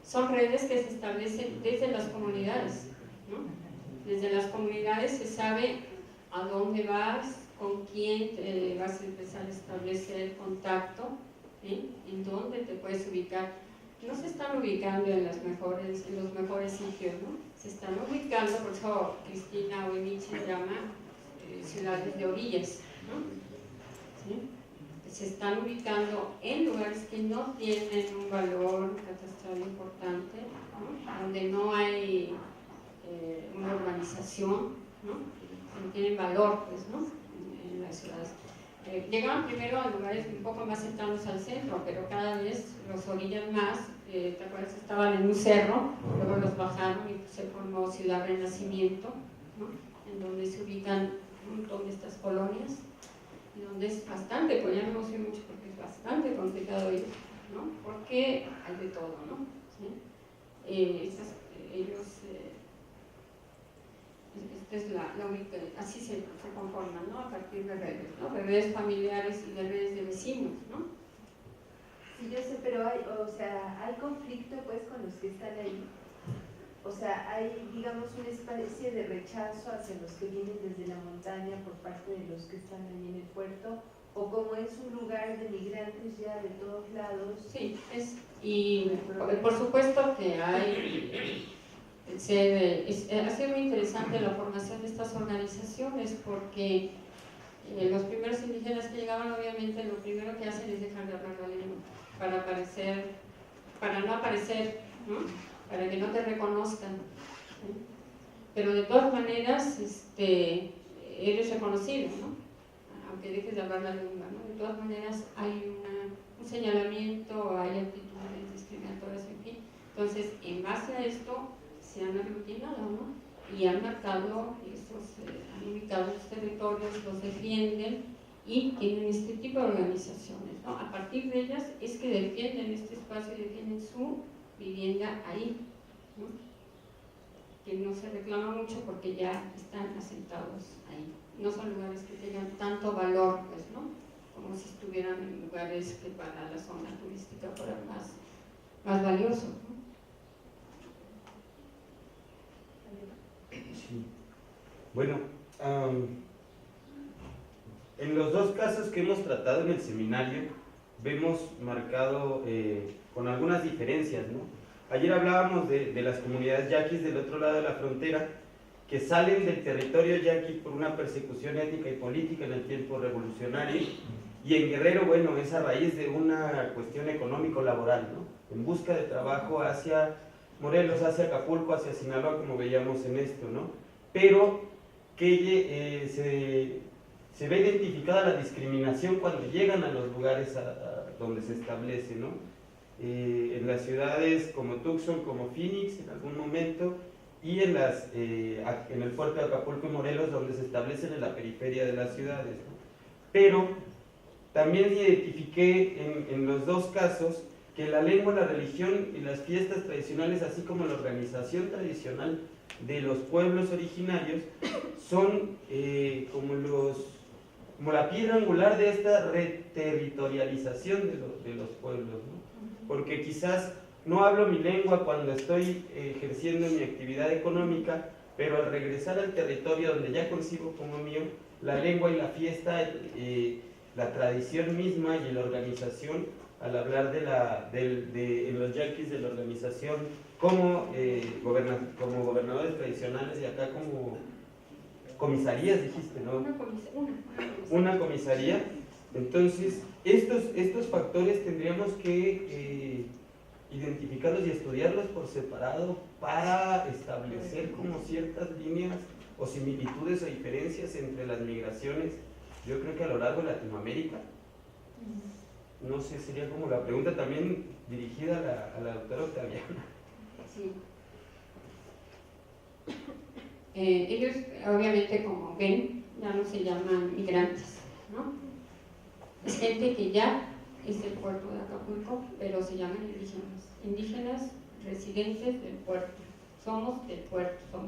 Son redes que se establecen desde las comunidades, ¿no? Desde las comunidades se sabe a dónde vas, con quién te vas a empezar a establecer contacto, ¿sí? En dónde te puedes ubicar. No se están ubicando en los mejores sitios, ¿no? Se están ubicando, por eso Cristina Oemiche llama ciudades de orillas, ¿no? ¿Sí? Se están ubicando en lugares que no tienen un valor catastral importante, ¿no? Donde no hay una urbanización, ¿no? No tienen valor, pues, ¿no? En las ciudades. Llegaban primero a lugares un poco más cercanos al centro, pero cada vez los orillas más, ¿te acuerdas? Estaban en un cerro, luego los bajaron y se formó Ciudad Renacimiento, ¿no? En donde se ubican un montón de estas colonias, y donde es bastante, pues ya no sé mucho porque es bastante complicado ir, ¿no? Porque hay de todo, ¿no? ¿Sí? Esta es la única, así se conforman, ¿no? A partir de redes, ¿no? De redes familiares y de redes de vecinos, ¿no? Sí, yo sé, pero hay conflicto pues con los que están ahí. O sea, hay, digamos, una especie de rechazo hacia los que vienen desde la montaña por parte de los que están ahí en el puerto, o como es un lugar de migrantes ya de todos lados. Sí, y por supuesto que hay, ha sido muy interesante la formación de estas organizaciones porque los primeros indígenas que llegaban, obviamente, lo primero que hacen es dejar de hablar la lengua para no aparecer, ¿no? Para que no te reconozcan, ¿sí? Pero de todas maneras eres reconocido, ¿no? Aunque dejes de hablar la lengua, ¿no? De todas maneras hay un señalamiento, hay actitudes discriminatorias, en fin. Entonces, en base a esto se han aglutinado, ¿no? Y han marcado han ubicado los territorios, los defienden y tienen este tipo de organizaciones, ¿no? A partir de ellas es que defienden este espacio y defienden su vivienda ahí, ¿no? Que no se reclama mucho porque ya están asentados ahí. No son lugares que tengan tanto valor, pues, ¿no? Como si estuvieran en lugares que para la zona turística fueran más valiosos, ¿no? Sí. Bueno, en los dos casos que hemos tratado en el seminario, vemos marcado con algunas diferencias, ¿no? Ayer hablábamos de las comunidades yaquis del otro lado de la frontera, que salen del territorio yaqui por una persecución étnica y política en el tiempo revolucionario, y en Guerrero, bueno, es a raíz de una cuestión económico-laboral, ¿no? En busca de trabajo hacia Morelos, hacia Acapulco, hacia Sinaloa, como veíamos en esto, ¿no? Pero que se ve identificada la discriminación cuando llegan a los lugares donde se establece, ¿no? En las ciudades como Tucson, como Phoenix en algún momento, y en el puerto de Acapulco y Morelos, donde se establecen en la periferia de las ciudades, ¿no? Pero también identifiqué en los dos casos que la lengua, la religión y las fiestas tradicionales, así como la organización tradicional de los pueblos originarios, son como la piedra angular de esta reterritorialización de los pueblos, ¿no? Porque quizás no hablo mi lengua cuando estoy ejerciendo mi actividad económica, pero al regresar al territorio donde ya concibo como mío, la lengua y la fiesta, la tradición misma y la organización, al hablar en los yaquis de la organización como gobernadores tradicionales y acá como comisarías, dijiste, ¿no? Una comisaría. Entonces, estos factores tendríamos que identificarlos y estudiarlos por separado para establecer como ciertas líneas o similitudes o diferencias entre las migraciones, yo creo que a lo largo de Latinoamérica, No sé, sería como la pregunta también dirigida a la doctora Octaviana. Sí. Ellos, obviamente, como ven, ya no se llaman migrantes, ¿no? Es gente que ya es del puerto de Acapulco, pero se llaman indígenas. Indígenas residentes del puerto. Somos del puerto,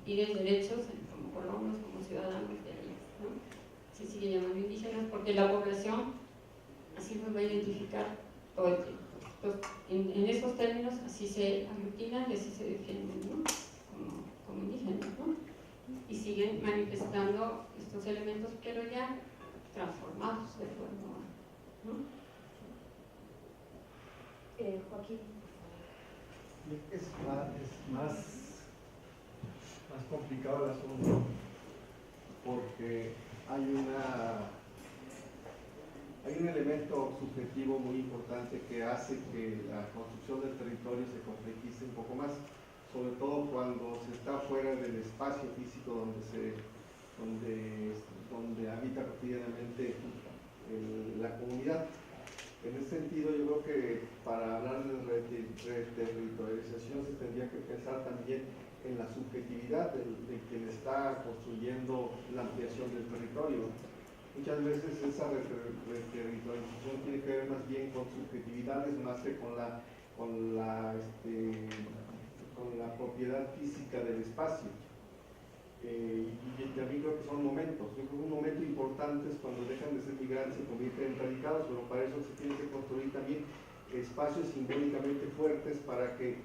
tienen derechos como colonos, como ciudadanos de ahí, ¿no? Se sigue llamando indígenas porque la población así nos va a identificar todo el tiempo. Entonces, en esos términos, así se aglutinan y así se defienden, ¿no? Como indígenas, ¿no? Y siguen manifestando estos elementos, pero ya transformados de forma, ¿no? Joaquín. Es más complicado el asunto porque hay un elemento subjetivo muy importante que hace que la construcción del territorio se complejice un poco más, sobre todo cuando se está fuera del espacio físico donde habita cotidianamente la comunidad. En ese sentido, yo creo que para hablar de reterritorialización se tendría que pensar también en la subjetividad de quien está construyendo la ampliación del territorio. Muchas veces esa reterritorialización tiene que ver más bien con subjetividades más que con la propiedad física del espacio. Y también creo que son momentos. Yo creo que un momento importante es cuando dejan de ser migrantes y se convierten en radicados, pero para eso se tiene que construir también espacios simbólicamente fuertes para que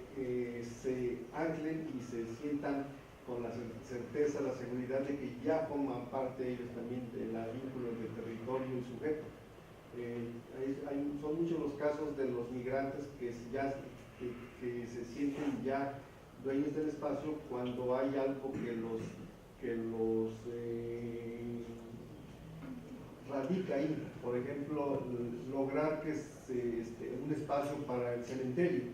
se anclen y se sientan con la certeza, la seguridad de que ya forman parte ellos también de la vínculo entre territorio y sujeto. Son muchos los casos de los migrantes que se sienten ya dueños del espacio cuando hay algo que los radica ahí. Por ejemplo, lograr que un espacio para el cementerio.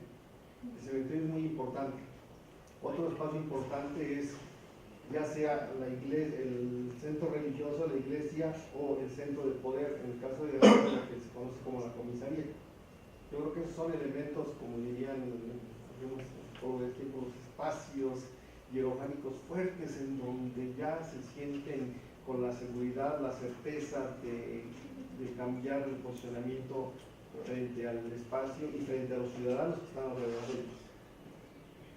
El cementerio es muy importante. Otro espacio importante es ya sea la iglesia, el centro religioso, la iglesia o el centro de poder, en el caso de la que se conoce como la comisaría. Yo creo que esos son elementos, como dirían todo el tiempo, los espacios hierogánicos fuertes en donde ya se sienten con la seguridad, la certeza de cambiar el posicionamiento frente al espacio y frente a los ciudadanos que están alrededor de ellos.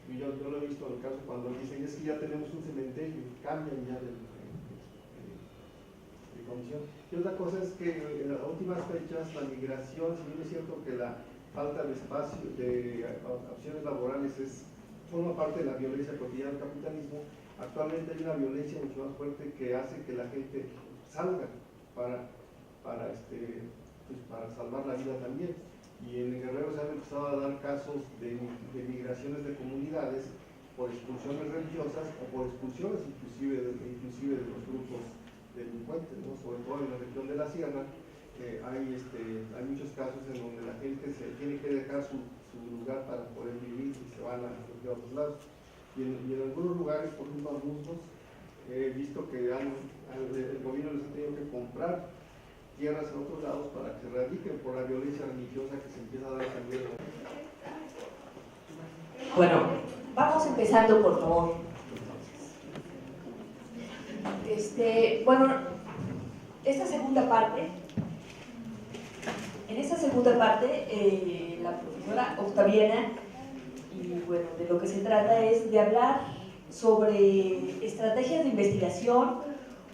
Y yo lo he visto en el caso cuando dicen es que ya tenemos un cementerio y cambian ya de condición. Y otra cosa es que en las últimas fechas la migración, si bien es cierto que la falta de espacio, de opciones laborales forma parte de la violencia cotidiana del capitalismo, actualmente hay una violencia mucho más fuerte que hace que la gente salga para salvar la vida también. Y en el Guerrero se han empezado a dar casos de migraciones de comunidades por expulsiones religiosas o por expulsiones inclusive de los grupos delincuentes, ¿no? Sobre todo en la región de la Sierra. Hay muchos casos en donde la gente se tiene que dejar su lugar para poder vivir y se van a otros lados. Y en algunos lugares, por ejemplo, a Musgos, he visto que el gobierno les ha tenido que comprar tierras en otros lados para que se radiquen por la violencia religiosa que se empieza a dar también. Bueno, vamos empezando, por favor. Esta segunda parte, la profesora Octaviana, y bueno, de lo que se trata es de hablar sobre estrategias de investigación,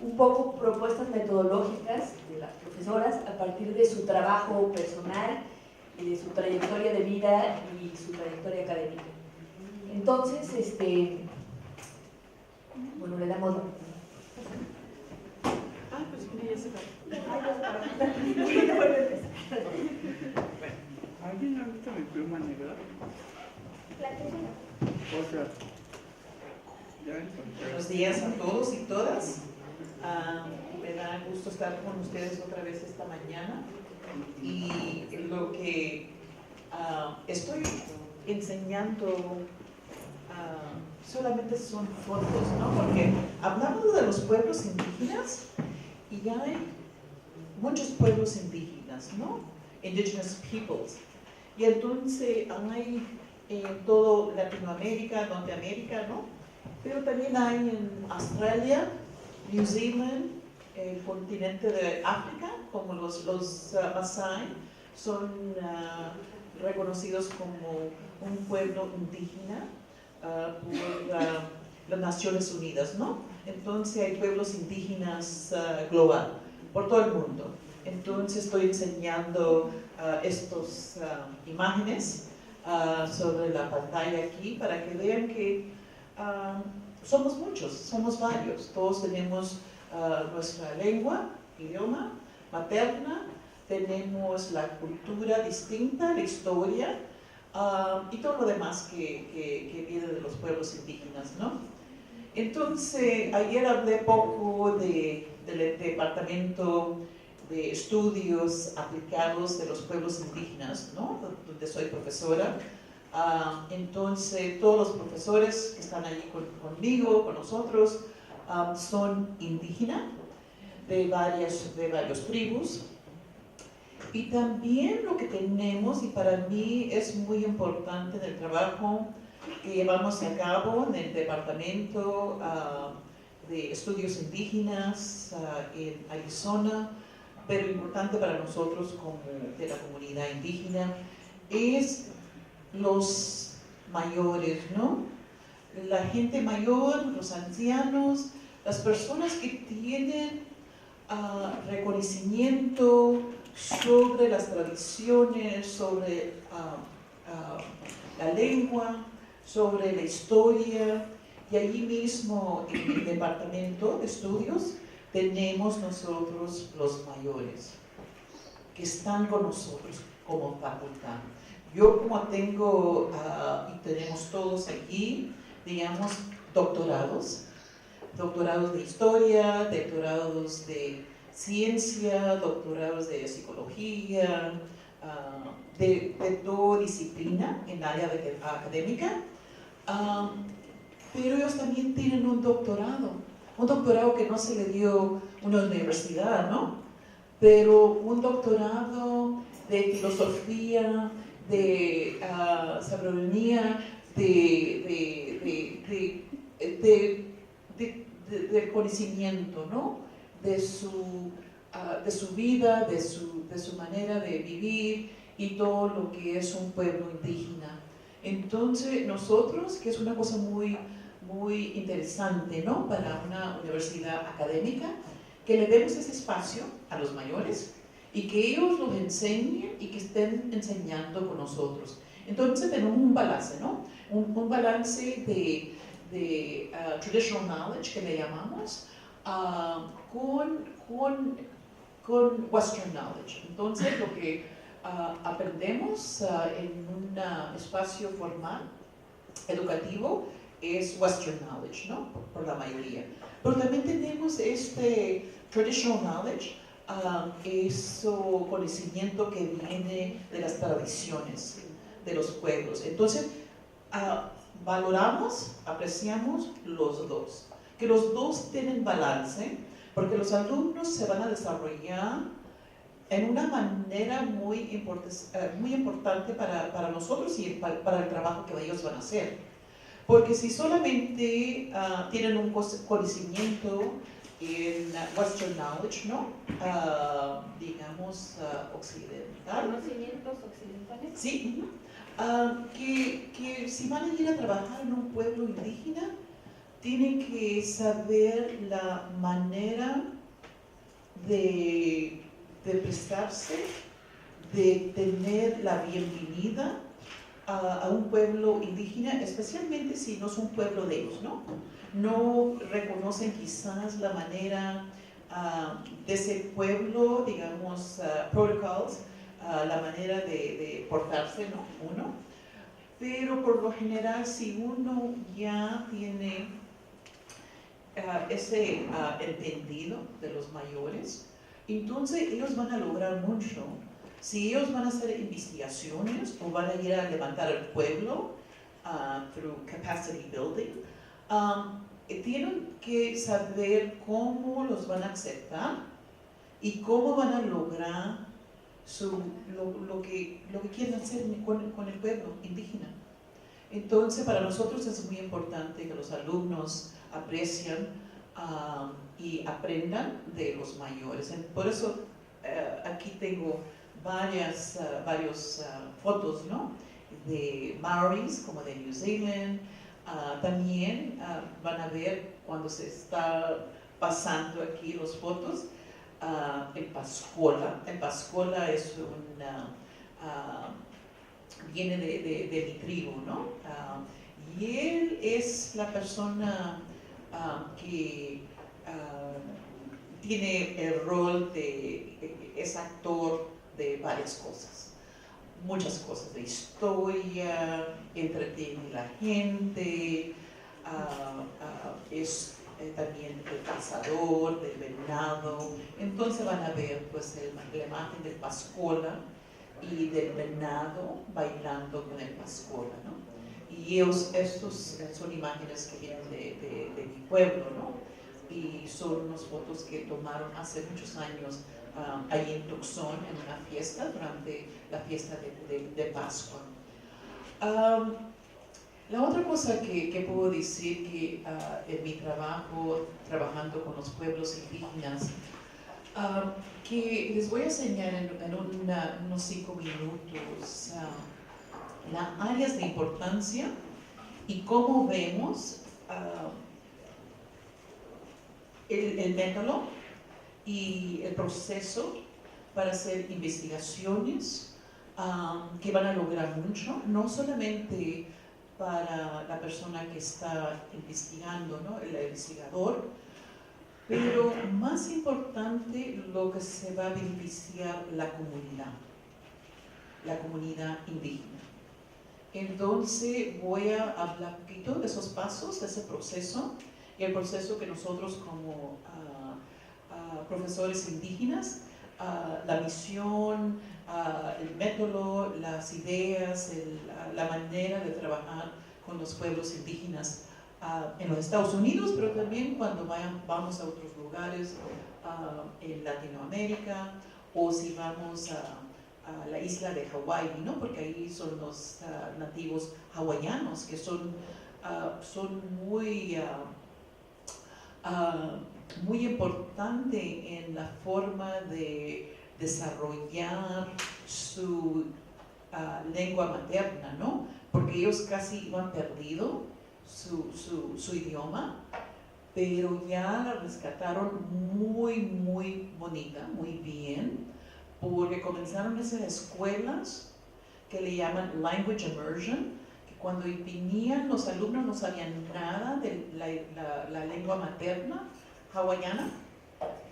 un poco propuestas metodológicas de las profesoras a partir de su trabajo personal y de su trayectoria de vida y su trayectoria académica. Entonces, bueno, le damos... Pues mira, ya se va. ¿Alguien ha visto mi pluma negra? O sea, ya encontré. Buenos días a todos y todas. Me da gusto estar con ustedes otra vez esta mañana. Y lo que estoy enseñando solamente son fotos, ¿no? Porque hablamos de los pueblos indígenas y hay muchos pueblos indígenas. indígenas, ¿no? Indigenous peoples. Y entonces hay en todo Latinoamérica, Norteamérica, ¿no? Pero también hay en Australia, New Zealand, el continente de África, como los Masái, son reconocidos como un pueblo indígena por las Naciones Unidas, ¿no? Entonces hay pueblos indígenas global, por todo el mundo. Entonces estoy enseñando estas imágenes sobre la pantalla aquí para que vean que somos muchos, somos varios, todos tenemos nuestra lengua, idioma materna, tenemos la cultura distinta, la historia y todo lo demás que viene de los pueblos indígenas, ¿no? Entonces, ayer hablé poco del Departamento de Estudios Aplicados de los Pueblos Indígenas, ¿no? Donde soy profesora. Entonces, todos los profesores que están allí conmigo, con nosotros, son indígenas de varias tribus. Y también lo que tenemos, y para mí es muy importante en el trabajo que llevamos a cabo en el Departamento de Estudios Indígenas en Arizona, pero importante para nosotros como de la comunidad indígena, es los mayores, ¿no? La gente mayor, los ancianos, las personas que tienen reconocimiento sobre las tradiciones, sobre la lengua, sobre la historia, y allí mismo en el Departamento de Estudios tenemos nosotros los mayores que están con nosotros como facultad. Yo como tengo, y tenemos todos aquí, digamos, doctorados de historia, doctorados de ciencia, doctorados de psicología, de toda disciplina en área académica, pero ellos también tienen un doctorado que no se le dio una universidad, ¿no? Pero un doctorado de filosofía, de sabiduría, de conocimiento, ¿no? De su vida, de su manera de vivir y todo lo que es un pueblo indígena. Entonces nosotros, que es una cosa muy interesante, ¿no? Para una universidad académica, que le demos ese espacio a los mayores y que ellos los enseñen y que estén enseñando con nosotros. Entonces tenemos un balance, ¿no? Un balance de traditional knowledge, que le llamamos, con Western knowledge. Entonces lo que aprendemos en un espacio formal, educativo, es Western knowledge, ¿no? Por la mayoría. Pero también tenemos este traditional knowledge, ese conocimiento que viene de las tradiciones de los pueblos. Entonces, valoramos, apreciamos los dos. Que los dos tienen balance, porque los alumnos se van a desarrollar en una manera muy importante para nosotros y para el trabajo que ellos van a hacer. Porque si solamente tienen un conocimiento en Western knowledge, ¿no? Digamos occidental. ¿Conocimientos occidentales? Sí. Que si van a ir a trabajar en un pueblo indígena, tienen que saber la manera de prestarse, de tener la bienvenida a un pueblo indígena, especialmente si no es un pueblo de ellos, ¿no? No reconocen quizás la manera de ese pueblo, digamos, protocols, la manera de portarse, ¿no? Uno. Pero por lo general, si uno ya tiene ese entendido de los mayores, entonces ellos van a lograr mucho. Si ellos van a hacer investigaciones o van a ir a levantar el pueblo through capacity building, tienen que saber cómo los van a aceptar y cómo van a lograr lo que quieren hacer con el pueblo indígena. Entonces, para nosotros es muy importante que los alumnos aprecien y aprendan de los mayores. Por eso aquí tengo varias fotos, ¿no?, de Maoris, como de New Zealand. También van a ver cuando se está pasando aquí las fotos, el Pascola. El Pascola es viene de mi tribu, ¿no? Y él es la persona que tiene el rol es actor de varias cosas, muchas cosas, de historia, entretiene a la gente, es también el cazador del venado. Entonces van a ver pues la imagen del Pascola y del venado bailando con el Pascola, ¿no? Y estos son imágenes que vienen de mi pueblo, ¿no? Y son unas fotos que tomaron hace muchos años allí en Tucson, en una fiesta, durante la fiesta de Pascua. La otra cosa que puedo decir que en mi trabajo, trabajando con los pueblos indígenas, que les voy a enseñar en unos 5 minutos las áreas de importancia y cómo vemos el método y el proceso para hacer investigaciones que van a lograr mucho, no solamente para la persona que está investigando, ¿no?, el investigador, pero más importante lo que se va a beneficiar la comunidad indígena. Entonces voy a hablar un poquito de esos pasos, de ese proceso, y el proceso que nosotros como profesores indígenas, la misión, el método, las ideas, la manera de trabajar con los pueblos indígenas en los Estados Unidos, pero también cuando vamos a otros lugares en Latinoamérica, o si vamos a la isla de Hawái, ¿no?, porque ahí son los nativos hawaianos que son muy importantes en la forma de desarrollar su lengua materna, ¿no?, porque ellos casi han perdido su idioma, pero ya la rescataron muy bonita, muy bien, porque comenzaron a hacer escuelas que le llaman Language Immersion, que cuando venían los alumnos no sabían nada de la lengua materna hawaiana,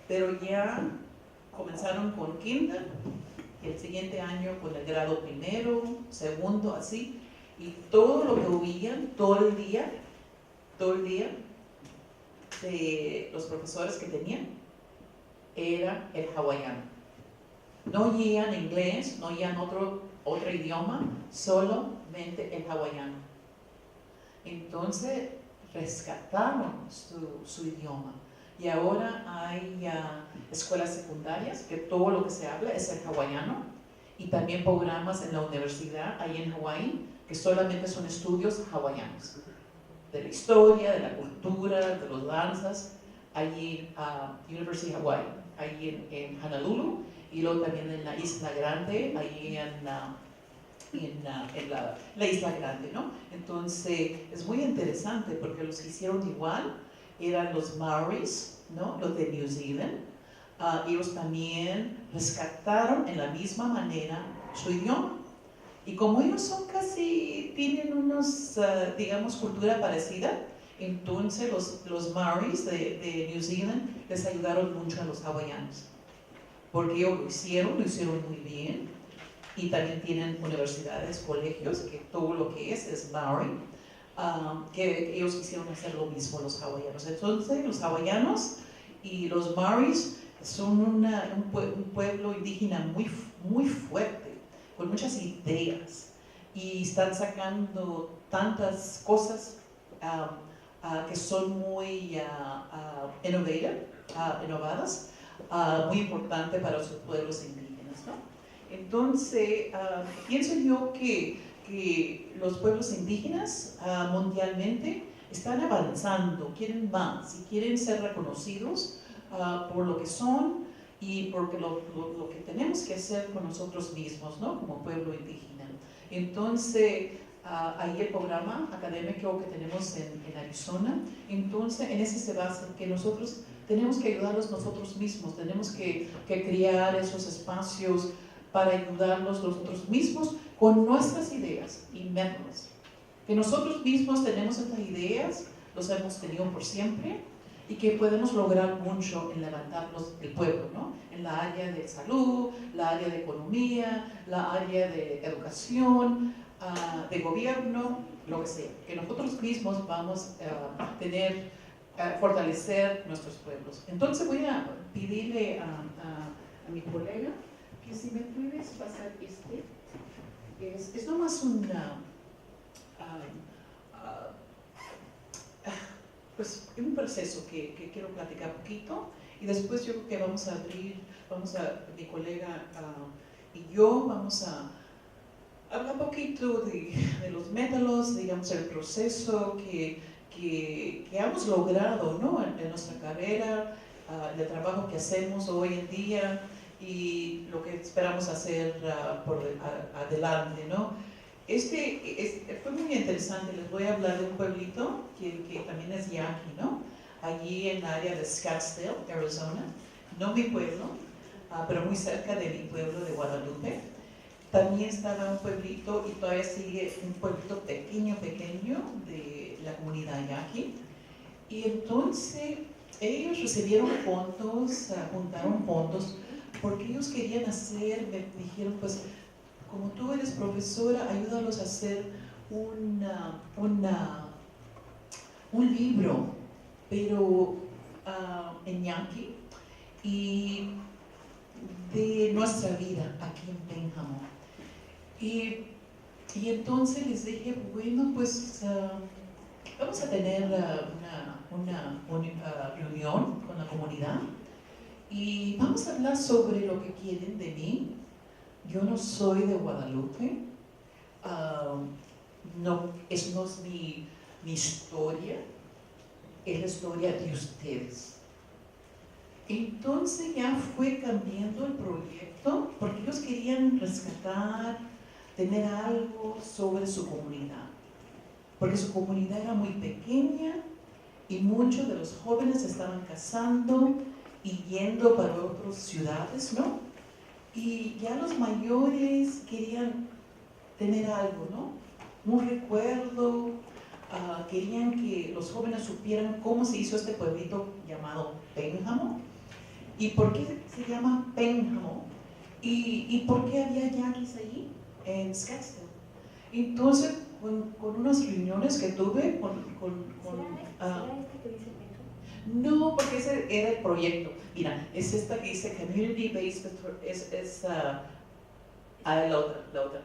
pero ya comenzaron con kinder, y el siguiente año con el grado primero, segundo, así, y todo lo que oían todo el día de los profesores que tenían era el hawaiano. No oían inglés, no oían otro idioma, solamente el hawaiano. Entonces rescataron su idioma. Y ahora hay escuelas secundarias que todo lo que se habla es el hawaiano, y también programas en la universidad ahí en Hawái que solamente son estudios hawaianos, de la historia, de la cultura, de los danzas, allí en University of Hawaii, allí en Honolulu, y luego también en la Isla Grande, allí en la Isla Grande, ¿no? Entonces es muy interesante porque los que hicieron igual eran los Maoris, ¿no?, los de New Zealand. Ellos también rescataron en la misma manera su idioma. Y como ellos tienen unos, digamos, cultura parecida, entonces los Maoris de New Zealand les ayudaron mucho a los hawaianos, porque ellos lo hicieron muy bien, y también tienen universidades, colegios, que todo lo que es Maori, que ellos quisieron hacer lo mismo los hawaianos. Entonces los hawaianos y los Maoris son un pueblo indígena muy fuerte, con muchas ideas, y están sacando tantas cosas que son muy innovadas, muy importantes para sus pueblos indígenas, ¿no? Entonces, pienso yo que los pueblos indígenas mundialmente están avanzando, quieren más y quieren ser reconocidos por lo que son y por lo que tenemos que hacer con nosotros mismos, ¿no? Como pueblo indígena. Entonces, ahí el programa académico que tenemos en Arizona, entonces en ese se basa que nosotros tenemos que ayudarlos nosotros mismos, tenemos que crear esos espacios para ayudarlos nosotros mismos con nuestras ideas y métodos. Que nosotros mismos tenemos estas ideas, los hemos tenido por siempre, y que podemos lograr mucho en levantarlos del pueblo, ¿no? En la área de salud, la área de economía, la área de educación, de gobierno, lo que sea. Que nosotros mismos vamos a fortalecer nuestros pueblos. Entonces voy a pedirle a mi colega que si me puedes pasar es nomás pues un proceso que quiero platicar un poquito y después yo creo que vamos a mi colega y yo vamos a hablar un poquito de los métodos, digamos, el proceso que hemos logrado, ¿no? en nuestra carrera, el trabajo que hacemos hoy en día y lo que esperamos hacer por adelante, ¿no? Fue muy interesante. Les voy a hablar de un pueblito que también es yaqui, ¿no? Allí en la área de Scottsdale, Arizona, no mi pueblo, pero muy cerca de mi pueblo de Guadalupe. También estaba un pueblito y todavía sigue un pueblito pequeño de la comunidad yaqui. Y entonces ellos recibieron fondos, juntaron fondos, porque ellos querían me dijeron, pues, como tú eres profesora, ayúdalos a hacer un libro, pero en yaqui, y de nuestra vida aquí en Pénjamo. Y entonces les dije, bueno, pues vamos a tener una reunión con la comunidad y vamos a hablar sobre lo que quieren de mí. Yo no soy de Guadalupe, no es mi historia, es la historia de ustedes. Entonces ya fue cambiando el proyecto porque ellos querían rescatar, tener algo sobre su comunidad, porque su comunidad era muy pequeña y muchos de los jóvenes se estaban casando y yendo para otras ciudades, ¿no? Y ya los mayores querían tener algo, ¿no? Un recuerdo, querían que los jóvenes supieran cómo se hizo este pueblito llamado Pénjamo y por qué se llama Pénjamo y por qué había yaquis allí en Scottsdale. Entonces, con unas reuniones que tuve no, porque ese era el proyecto. Mira, es esta que dice Community Based, la otra.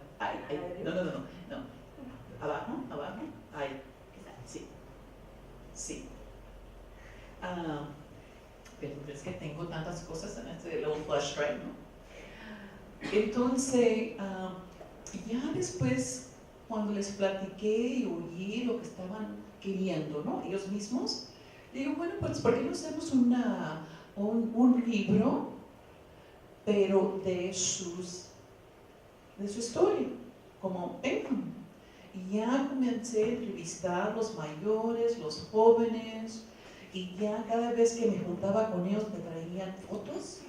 No. Abajo, ahí. Sí. Pero es que tengo tantas cosas en este little flash drive, ¿no? Entonces, ya después, cuando les platiqué y oí lo que estaban queriendo, ¿no? Ellos mismos, digo, bueno, pues, ¿por qué no hacemos un libro, pero de su historia, como Pénjamo? Y ya comencé a entrevistar a los mayores, los jóvenes, y ya cada vez que me juntaba con ellos me traían fotos,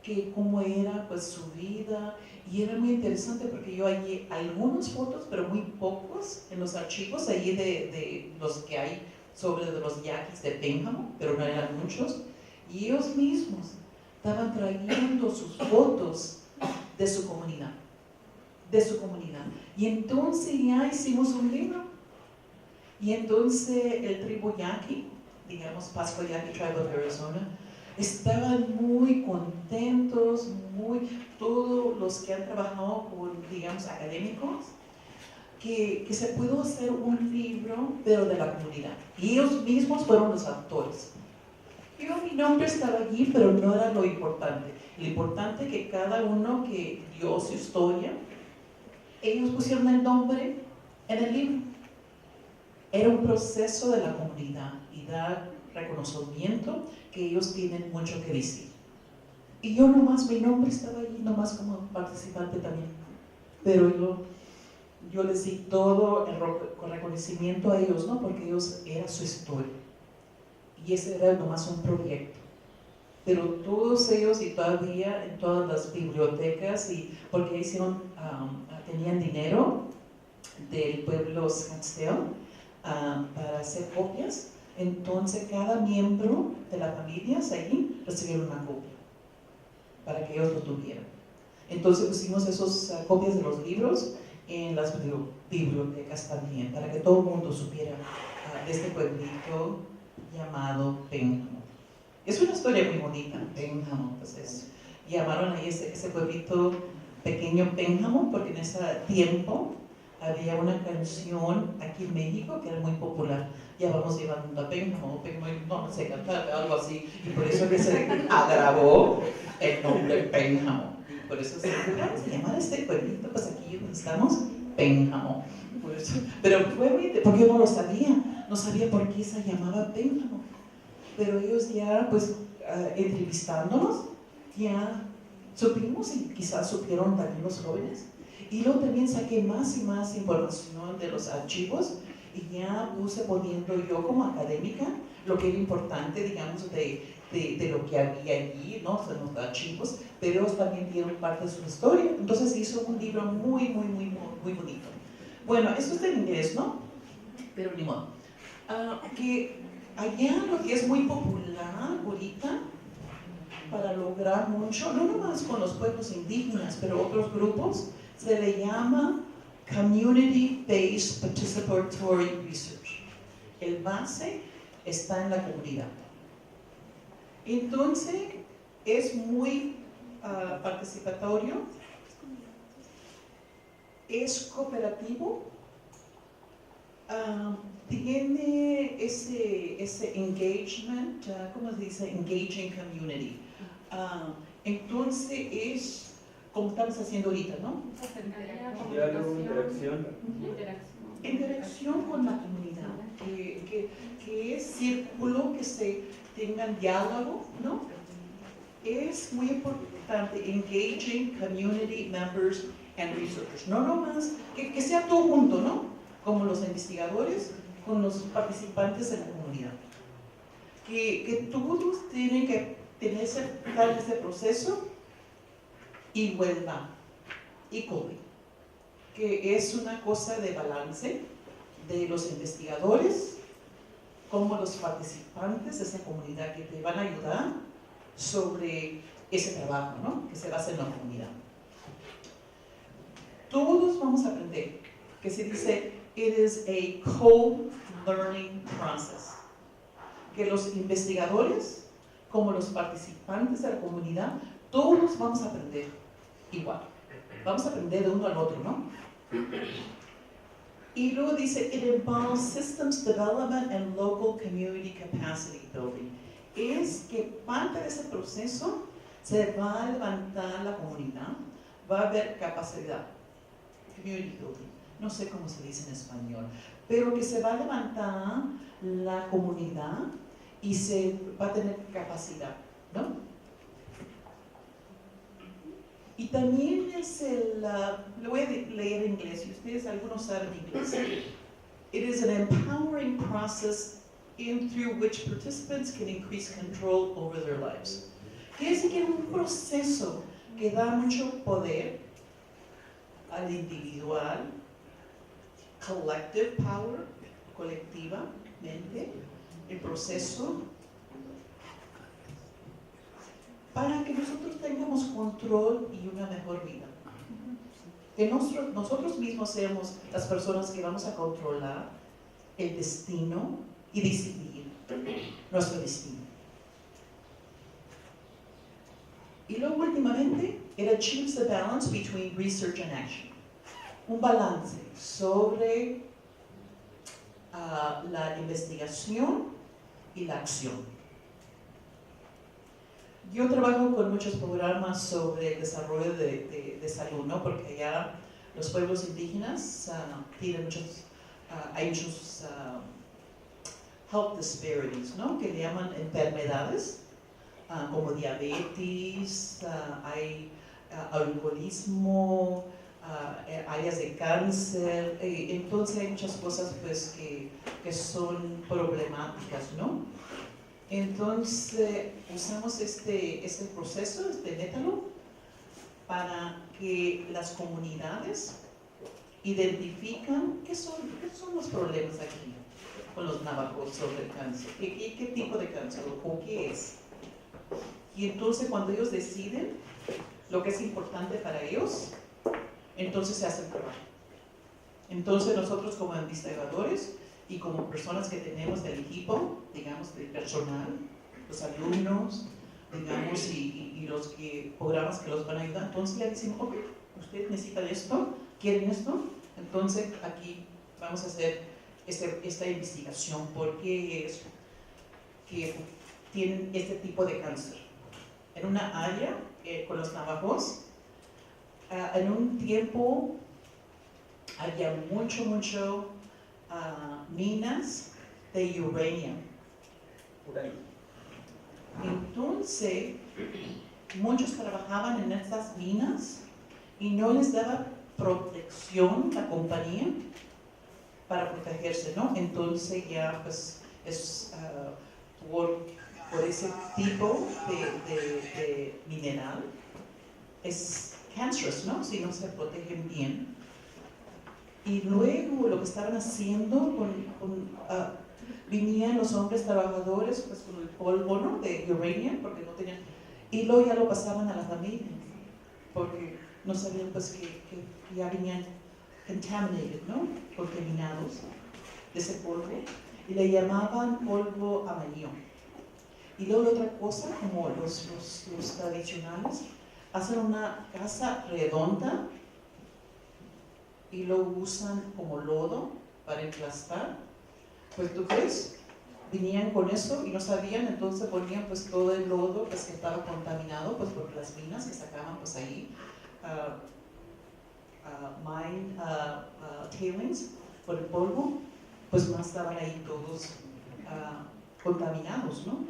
que cómo era pues su vida, y era muy interesante porque yo hallé algunas fotos, pero muy pocos en los archivos allí de los que hay sobre los yaquis de Pénjamo, pero no eran muchos, y ellos mismos estaban trayendo sus fotos de su comunidad. Y entonces ya hicimos un libro. Y entonces el tribu yaqui, digamos Pascua Yaqui Tribe of Arizona, estaban muy contentos, todos los que han trabajado con, digamos, académicos, que se pudo hacer un libro, pero de la comunidad. Y ellos mismos fueron los autores. Mi nombre estaba allí, pero no era lo importante. Lo importante es que cada uno que dio su historia, ellos pusieron el nombre en el libro. Era un proceso de la comunidad y dar reconocimiento que ellos tienen mucho que decir. Y yo nomás, mi nombre estaba allí nomás como participante también. Pero yo les di todo el reconocimiento a ellos, ¿no? Porque ellos era su historia. Y ese era nomás un proyecto. Pero todos ellos y todavía en todas las bibliotecas, y porque hicieron, tenían dinero del pueblo Scottsdale para hacer copias, entonces cada miembro de la familia ahí recibieron una copia para que ellos lo tuvieran. Entonces pusimos esas copias de los libros en las bibliotecas también, para que todo el mundo supiera de este pueblito llamado Pénjamo. Es una historia muy bonita, Pénjamo. Entonces llamaron ahí ese pueblito pequeño Pénjamo porque en ese tiempo había una canción aquí en México que era muy popular. Ya vamos llevando a Pénjamo, no sé cantar, algo así, y por eso que se agravó el nombre Pénjamo. Y por eso vamos a llamar a este pueblito, pues aquí donde estamos, Pénjamo. Pero fue muy, porque yo no lo sabía, no sabía por qué se llamaba Pénjamo. Pero ellos ya, pues, entrevistándonos, ya supimos y quizás supieron también los jóvenes. Y luego también saqué más y más información de los archivos y ya puse poniendo yo como académica lo que era importante, digamos, de lo que había allí, ¿no? O sea, los archivos, pero ellos también dieron parte de su historia. Entonces hizo un libro muy bonito. Bueno, esto está en inglés, ¿no? Pero ni modo. Que allá lo que es muy popular ahorita para lograr mucho, no nomás con los pueblos indígenas, pero otros grupos, se le llama Community-Based Participatory Research. El base está en la comunidad. Entonces, es muy participatorio, es cooperativo, tiene ese engagement, ¿cómo se dice? Engaging community. Entonces, es como estamos haciendo ahorita, ¿no? Diálogo, interacción. Interacción con la comunidad, que es círculo, que se tengan diálogo, ¿no? Es muy importante, engaging community members and researchers. No nomás, que sea todo junto, ¿no? Como los investigadores con los participantes de la comunidad. Que todos tienen que tener ese proceso igualdad, equally, que es una cosa de balance de los investigadores como los participantes de esa comunidad que te van a ayudar sobre ese trabajo, ¿no? Que se basa en la comunidad. Todos vamos a aprender, que se dice, it is a co-learning process, que los investigadores como los participantes de la comunidad, todos vamos a aprender igual. Vamos a aprender de uno al otro, ¿no? Y luego dice, it involves systems development and local community capacity building. Es que parte de ese proceso se va a levantar la comunidad, va a haber capacidad, community building, no sé cómo se dice en español, pero que se va a levantar la comunidad y se va a tener capacidad, ¿no? Y también es lo voy a leer en inglés, y ustedes algunos saben inglés. It is an empowering process through which participants can increase control over their lives. Quiere decir que es un proceso que da mucho poder al individual, collective power, colectivamente, el proceso para que nosotros tengamos control y una mejor vida. Que nosotros mismos seamos las personas que vamos a controlar el destino y decidir nuestro destino. Y luego últimamente, it achieves the balance between research and action. Un balance sobre la investigación y la acción. yo trabajo con muchos programas sobre el desarrollo de salud, ¿no? Porque allá los pueblos indígenas tienen hay muchos health disparities, ¿no? Que le llaman enfermedades, como diabetes, hay alcoholismo, áreas de cáncer, entonces hay muchas cosas pues que son problemáticas, ¿no? Entonces usamos este proceso, este método, para que las comunidades identifican qué son los problemas aquí con los navajos sobre el cáncer, qué tipo de cáncer o qué es. Y entonces cuando ellos deciden lo que es importante para ellos, entonces se hace el trabajo. Entonces nosotros como investigadores y como personas que tenemos del equipo, digamos del personal, los alumnos, digamos, y los programas que los van a ayudar, entonces le decimos, ok, ustedes necesitan esto, quieren esto, entonces aquí vamos a hacer esta investigación, porque es que tienen este tipo de cáncer. En una área, con los navajos, en un tiempo había mucho minas de uranio. Entonces, muchos trabajaban en estas minas y no les daba protección la compañía para protegerse, ¿no? Entonces ya pues es por ese tipo de mineral es cancerous, ¿no? Si no se protegen bien. Y luego lo que estaban haciendo venían los hombres trabajadores pues con el polvo, ¿no? De uranio, porque no tenían, y luego ya lo pasaban a la familia, porque no sabían pues que ya venían contaminated, ¿no? Contaminados de ese polvo, y le llamaban polvo amarillo. Y luego la otra cosa, como los tradicionales, hacen una casa redonda y lo usan como lodo para emplastar. Pues tú crees, venían con eso y no sabían, entonces ponían pues todo el lodo pues, que estaba contaminado pues por las minas que sacaban pues ahí mine tailings por el polvo, pues más estaban ahí todos contaminados, ¿no?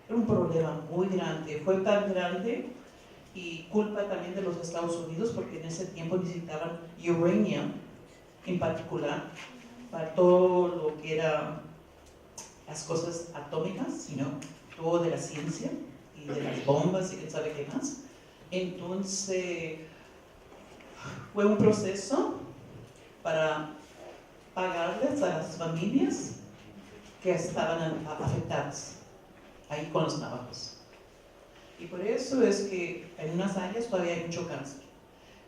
Era un problema muy grande, fue tan grande y culpa también de los Estados Unidos porque en ese tiempo necesitaban uranio en particular para todo lo que era las cosas atómicas, sino todo de la ciencia y de las bombas y quién sabe qué más. Entonces fue un proceso para pagarles a las familias que estaban afectadas ahí con los navajos. Y por eso es que en unas áreas todavía hay mucho cáncer.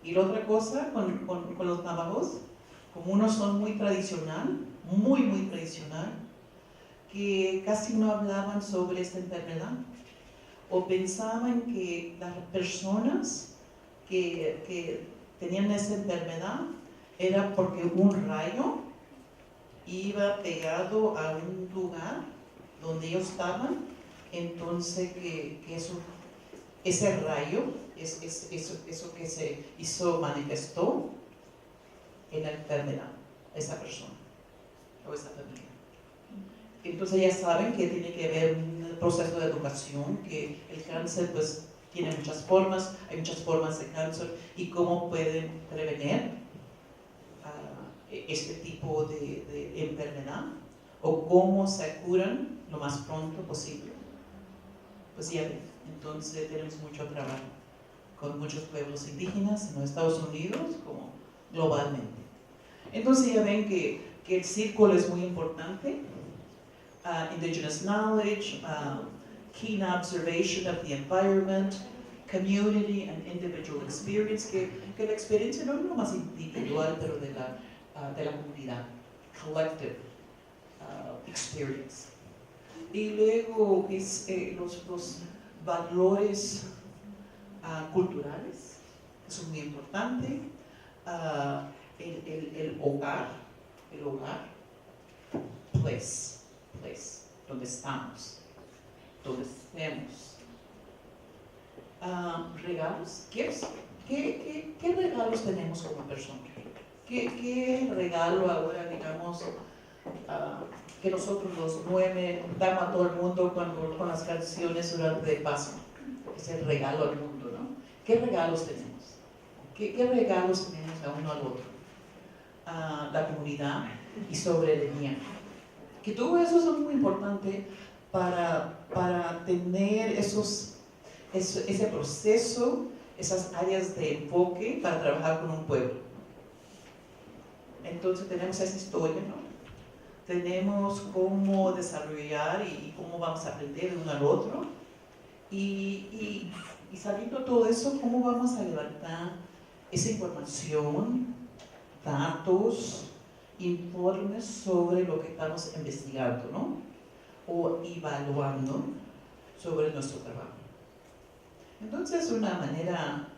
Y la otra cosa con los navajos, como unos son muy tradicional, muy tradicional, que casi no hablaban sobre esta enfermedad o pensaban que las personas que tenían esa enfermedad era porque un rayo iba pegado a un lugar donde ellos estaban, entonces que ese rayo, eso que se hizo, manifestó en la enfermedad, esa persona o esa familia. Entonces ya saben que tiene que haber un proceso de educación, que el cáncer pues tiene muchas formas, hay muchas formas de cáncer y cómo pueden prevenir este tipo de enfermedad o cómo se curan lo más pronto posible. Pues ya ven, entonces tenemos mucho trabajo con muchos pueblos indígenas en los Estados Unidos como globalmente. Entonces ya ven que el círculo es muy importante. Indigenous knowledge, keen observation of the environment, community and individual experience, que la experiencia no es lo más individual, pero de la comunidad, collective experience. Y luego es los valores culturales, que son muy importantes, el hogar, place, donde estamos, donde estemos, regalos. ¿Qué regalos tenemos como personas? ¿Qué regalo ahora, digamos, que nosotros los 9 damos a todo el mundo con las canciones durante el paso? Es el regalo al mundo, ¿no? ¿Qué regalos tenemos? ¿Qué regalos tenemos a uno al otro? A la comunidad y soberanía. Que todo eso es muy importante para tener ese proceso, esas áreas de enfoque para trabajar con un pueblo. Entonces tenemos esa historia, ¿no? Tenemos cómo desarrollar y cómo vamos a aprender de uno al otro. Y sabiendo todo eso, cómo vamos a levantar esa información, datos, informes sobre lo que estamos investigando, ¿no? O evaluando sobre nuestro trabajo. Entonces, una manera,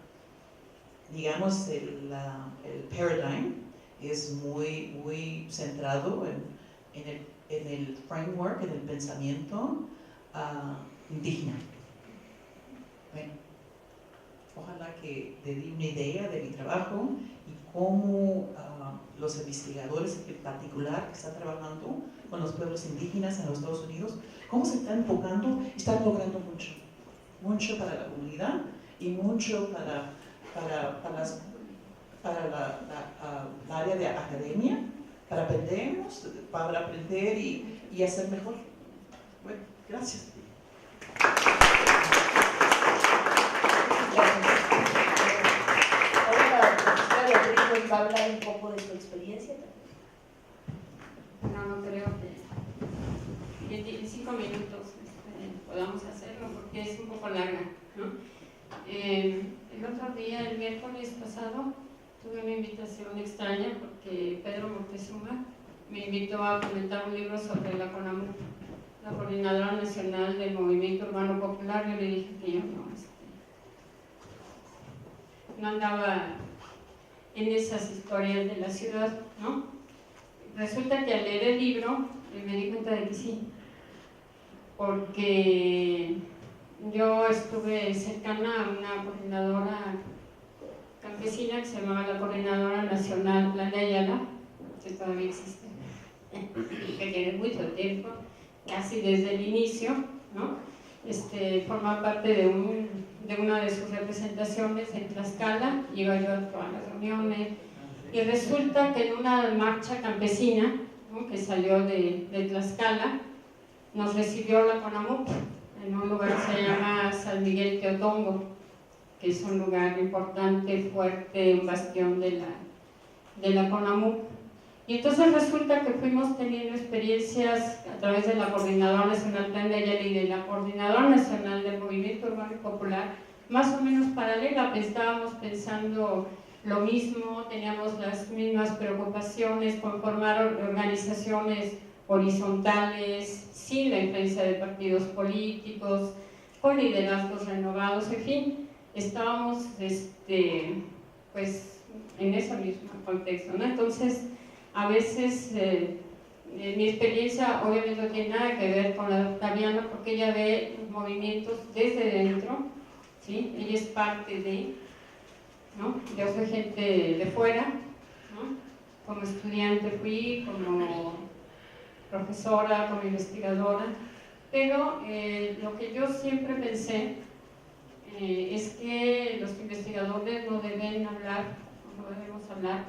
digamos, el paradigm es muy centrado en el framework, en el pensamiento indígena. Bueno, ojalá que te di una idea de mi trabajo y cómo los investigadores en particular que están trabajando con los pueblos indígenas en los Estados Unidos, cómo se están enfocando y están logrando mucho para la comunidad y mucho para la área de academia, para aprender y hacer mejor. Bueno, gracias. Ahora la profesora Beatriz nos va a hablar un poco de su experiencia. No creo que en 5 minutos podamos hacerlo porque es un poco larga, ¿no? El otro día, el miércoles pasado, tuve una invitación extraña porque Pedro Moctezuma me invitó a comentar un libro sobre la CONAMUP, la Coordinadora Nacional del Movimiento Urbano Popular. Yo le dije que yo no andaba en esas historias de la ciudad, ¿no? Resulta que al leer el libro me di cuenta de que sí, porque yo estuve cercana a una coordinadora campesina que se llamaba la Coordinadora Nacional Plan de Ayala, que todavía existe, que tiene mucho tiempo, casi desde el inicio, ¿no? Forma parte de una de sus representaciones en Tlaxcala, iba yo a todas las reuniones, y resulta que en una marcha campesina, ¿no?, que salió de Tlaxcala, nos recibió la CONAMUP en un lugar que se llama San Miguel Teotongo, que es un lugar importante, fuerte, un bastión de la CONAMUP. Y entonces resulta que fuimos teniendo experiencias a través de la Coordinadora Nacional Plan de Ayala y de la Coordinadora Nacional del Movimiento Urbano y Popular, más o menos paralela. Estábamos pensando lo mismo, teníamos las mismas preocupaciones, conformar organizaciones horizontales, sin la influencia de partidos políticos, con liderazgos renovados, en fin, estábamos pues en ese mismo contexto, ¿no? Entonces, a veces mi experiencia obviamente no tiene nada que ver con la de Octaviana, porque ella ve los movimientos desde dentro, ¿sí? Ella es parte de, ¿no? Yo soy gente de fuera, ¿no? Como estudiante fui, como profesora, como investigadora, pero lo que yo siempre pensé es que los investigadores no deben hablar, no debemos hablar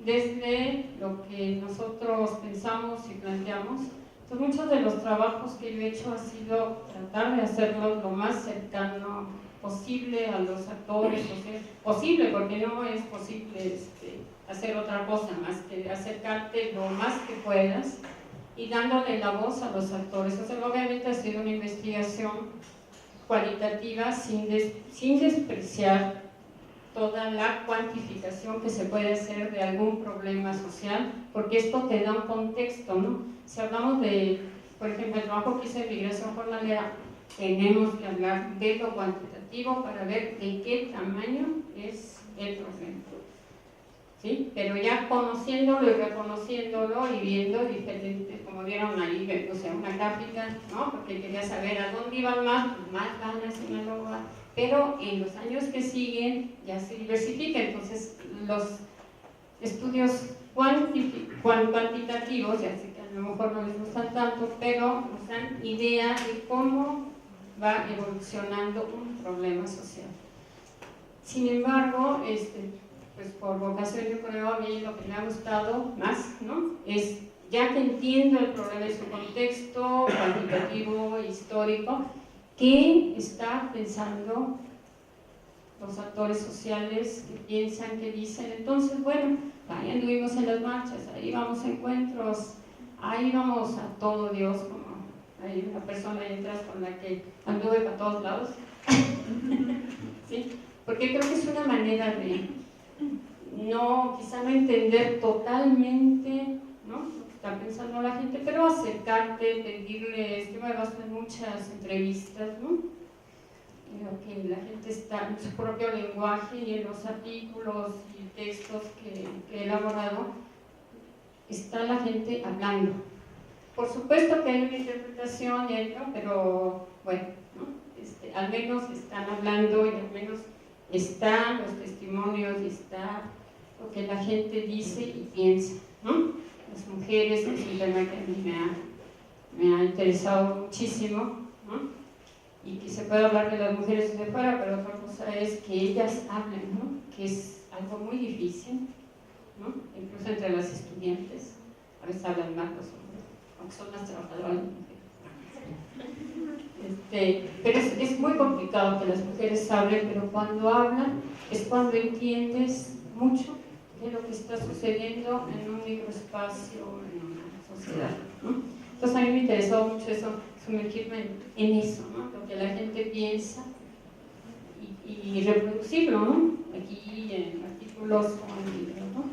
desde lo que nosotros pensamos y planteamos. Entonces, muchos de los trabajos que yo he hecho ha sido tratar de hacerlo lo más cercano posible a los actores, posible, porque no es posible hacer otra cosa más que acercarte lo más que puedas y dándole la voz a los actores. O sea, obviamente ha sido una investigación cualitativa sin despreciar toda la cuantificación que se puede hacer de algún problema social, porque esto te da un contexto, ¿no? Si hablamos de, por ejemplo, el trabajo que hice de migración jornalera, tenemos que hablar de lo cuantitativo para ver de qué tamaño es el problema, ¿sí? Pero ya conociéndolo y reconociéndolo y viendo diferentes, como vieron ahí, me puse una gráfica, ¿no? Porque quería saber a dónde iban más van a Sinaloa, pero en los años que siguen ya se diversifica, entonces los estudios cuantitativos, ya sé que a lo mejor no les gustan tanto, pero nos dan idea de cómo va evolucionando un problema social. Sin embargo, pues por vocación yo creo, a mí lo que me ha gustado más, ¿no?, es, ya que entiendo el problema en su contexto cuantitativo, histórico, ¿qué está pensando los actores sociales? ¿Qué piensan? ¿Qué dicen? Entonces, bueno, ahí anduvimos en las marchas, ahí vamos a encuentros, ahí vamos a todo Dios, como hay una persona ahí atrás con la que anduve para todos lados. ¿Sí? Porque creo que es una manera de quizá no entender totalmente, ¿no?, lo que está pensando la gente, pero acercarte, pedirles. Yo me baso en muchas entrevistas, ¿no?, creo que la gente está en su propio lenguaje y en los artículos y textos que he elaborado, está la gente hablando. Por supuesto que hay una interpretación, ¿no?, pero bueno, ¿no?, al menos están hablando y al menos están los testimonios y está lo que la gente dice y piensa, ¿no? Las mujeres, que es un tema que a mí me ha interesado muchísimo, ¿no?, y que se puede hablar de las mujeres desde fuera, pero otra cosa es que ellas hablen, ¿no?, que es algo muy difícil, ¿no?, incluso entre las estudiantes, a veces hablan más los hombres, aunque son más trabajadoras. Pero es muy complicado que las mujeres hablen, pero cuando hablan es cuando entiendes mucho de lo que está sucediendo en un microespacio, en una sociedad, ¿no? Entonces a mí me interesó mucho eso, sumergirme en eso, ¿no?, lo que la gente piensa y reproducirlo, ¿no?, aquí en artículos o en libros, ¿no?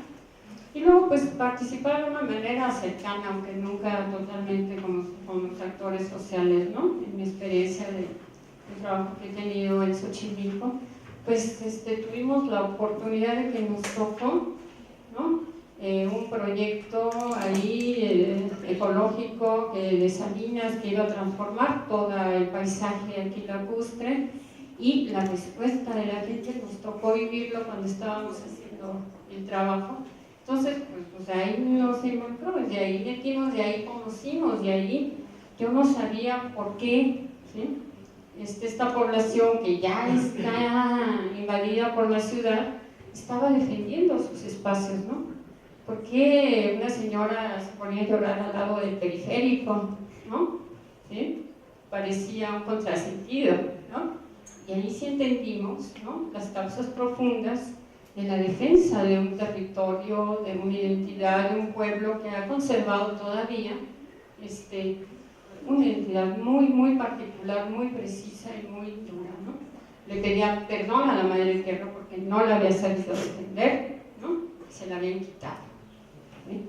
Y luego pues participar de una manera cercana, aunque nunca totalmente con los actores sociales, ¿no?, en mi experiencia de trabajo que he tenido en Xochimilco, pues tuvimos la oportunidad de que nos tocó, ¿no?, un proyecto ahí ecológico de salinas que iba a transformar todo el paisaje aquí lacustre, y la respuesta de la gente nos tocó vivirlo cuando estábamos haciendo el trabajo. Entonces, pues ahí nos involucramos, de ahí metimos, de ahí conocimos, de ahí yo no sabía por qué, ¿sí?, esta población que ya está invadida por la ciudad estaba defendiendo sus espacios, ¿no? ¿Por qué una señora se ponía a llorar al lado del periférico, ¿no? ¿Sí? Parecía un contrasentido, ¿no? Y ahí sí entendimos, ¿no?, las causas profundas de la defensa de un territorio, de una identidad, de un pueblo que ha conservado todavía una identidad muy, muy particular, muy precisa y muy dura, ¿no? Le pedía perdón a la Madre Tierra porque no la había sabido defender, ¿no?, se la habían quitado, ¿sí?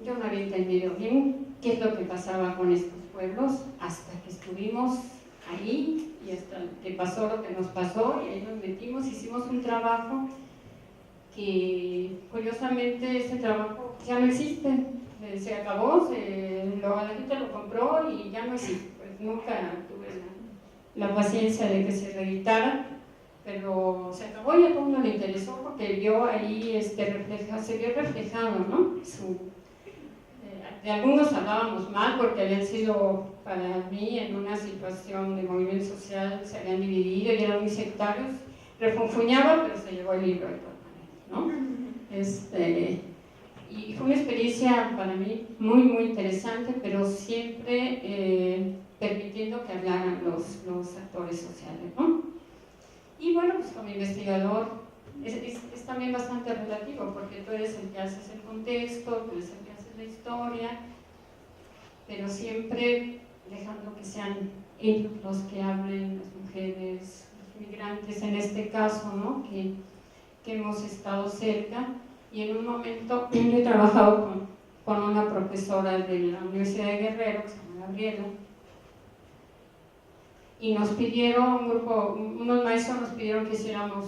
Yo no había entendido bien qué es lo que pasaba con estos pueblos hasta que estuvimos ahí y hasta que pasó lo que nos pasó, y ahí nos metimos, hicimos un trabajo que curiosamente ese trabajo ya no existe, se acabó, la gente lo compró y ya no existe. Pues nunca tuve la paciencia de que se reeditara, pero se acabó y a todo el mundo le interesó porque vio ahí, se vio reflejado, ¿no? De algunos hablábamos mal porque habían sido para mí en una situación de movimiento social, se habían dividido y eran muy sectarios. Refunfuñaba, pero se llevó el libro de todas maneras, ¿no? Y fue una experiencia para mí muy, muy interesante, pero siempre permitiendo que hablaran los actores sociales, ¿no? Y bueno, pues como investigador es también bastante relativo, porque tú eres el que haces el contexto, tú eres el que haces la historia, pero siempre dejando que sean ellos los que hablen, las mujeres, los migrantes en este caso, ¿no?, que hemos estado cerca. Y en un momento yo he trabajado con una profesora de la Universidad de Guerrero, que se llama Gabriela, y nos pidieron, unos maestros nos pidieron que hiciéramos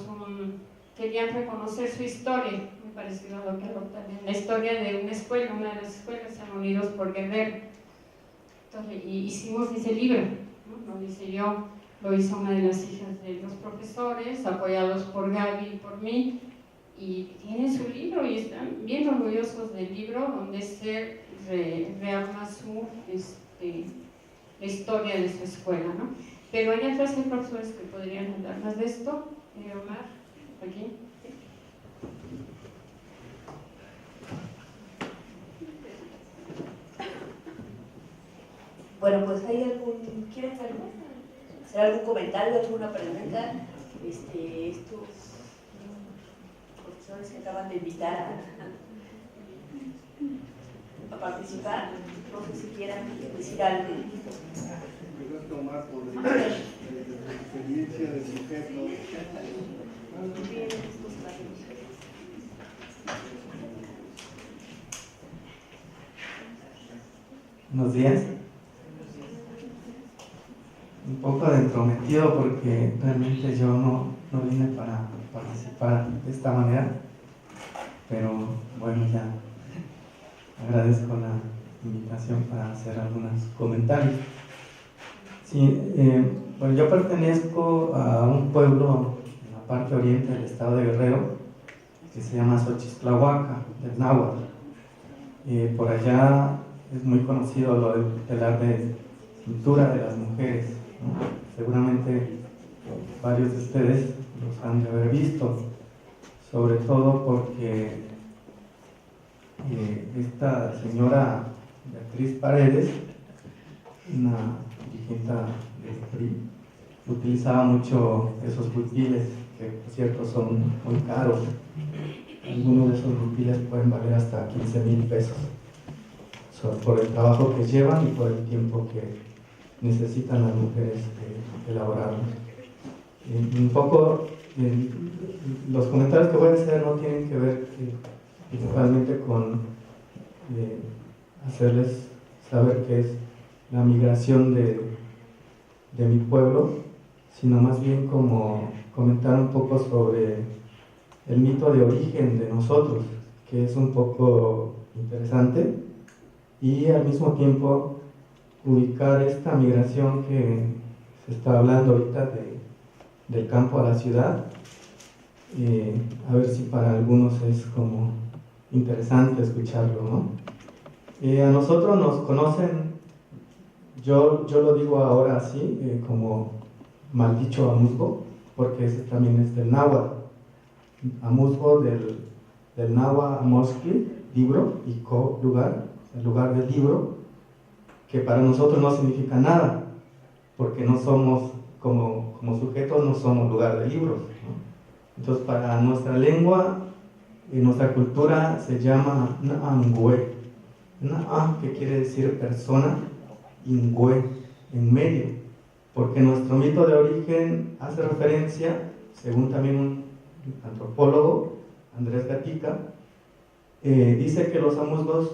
querían reconocer su historia, muy parecido a lo que también, la historia de una escuela, una de las escuelas, se llama Unidos por Guerrero. Entonces, y hicimos ese libro, ¿no?, lo hice yo lo hizo una de las hijas de los profesores, apoyados por Gaby y por mí, y tienen su libro y están bien orgullosos del libro, donde se rearma la historia de su escuela, ¿no? Pero hay otras personas que podrían hablar más de esto. Omar, aquí. Bueno, pues ¿quieren hacer algún comentario, alguna pregunta? Estos profesores que acaban de invitar a participar, no sé si quieran decir algo. Empezó a tomar por la experiencia del sujeto. Buenos días. Un poco de entrometido porque realmente yo no vine para participar de esta manera, pero bueno, ya agradezco la invitación para hacer algunos comentarios. Sí, bueno, yo pertenezco a un pueblo en la parte oriente del estado de Guerrero que se llama Xochitlahuaca, del náhuatl. Por allá es muy conocido lo del telar de pintura de las mujeres, ¿no? Seguramente varios de ustedes los han de haber visto, sobre todo porque esta señora Beatriz Paredes, una dirigente del PRI, utilizaba mucho esos rutiles, que por cierto son muy caros. Algunos de esos rutiles pueden valer hasta 15,000 pesos, por el trabajo que llevan y por el tiempo que necesitan las mujeres elaborarlos. Un poco, los comentarios que voy a hacer no tienen que ver principalmente con hacerles saber qué es la migración de mi pueblo, sino más bien como comentar un poco sobre el mito de origen de nosotros, que es un poco interesante, y al mismo tiempo ubicar esta migración que se está hablando ahorita del campo a la ciudad, a ver si para algunos es como interesante escucharlo, ¿no? A nosotros nos conocen, yo lo digo ahora así, como maldicho amuzgo, porque ese también es del náhuatl. Amuzgo del náhuatl amozcli, libro, y co, lugar, el lugar del libro, que para nosotros no significa nada, porque no somos, como sujetos, no somos lugar de libros, ¿no? Entonces, para nuestra lengua y nuestra cultura se llama Naangüe. Na, que quiere decir persona, Ingüe, en medio, porque nuestro mito de origen hace referencia, según también un antropólogo, Andrés Gatica, dice que los amuzgos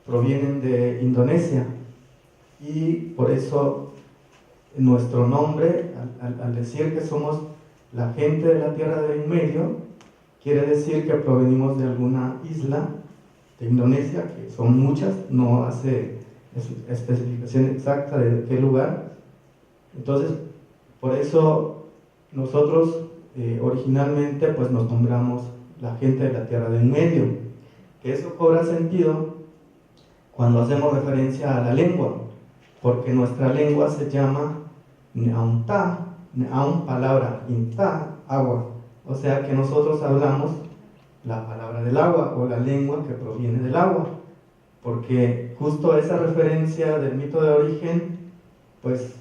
provienen de Indonesia, y por eso nuestro nombre, al decir que somos la gente de la tierra del medio, quiere decir que provenimos de alguna isla de Indonesia, que son muchas, no hace especificación exacta de qué lugar. Entonces, por eso nosotros originalmente pues nos nombramos la gente de la tierra del medio, que eso cobra sentido cuando hacemos referencia a la lengua, porque nuestra lengua se llama Neaunta, Neaun palabra, Inta agua, o sea que nosotros hablamos la palabra del agua o la lengua que proviene del agua, porque justo esa referencia del mito de origen pues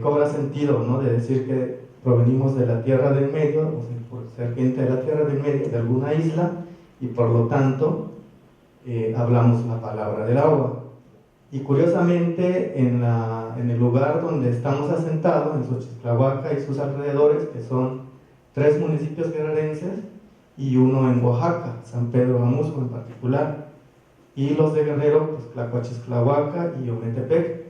cobra sentido, ¿no? De decir que provenimos de la tierra del medio, o sea, por ser gente de la tierra del medio, de alguna isla, y por lo tanto hablamos la palabra del agua. Y curiosamente en el lugar donde estamos asentados, en Xochitlahuaca y sus alrededores, que son 3 municipios guerrerenses y uno en Oaxaca, San Pedro Amuzgo en particular, y los de Guerrero, pues Tlacochistlahuaca y Ometepec.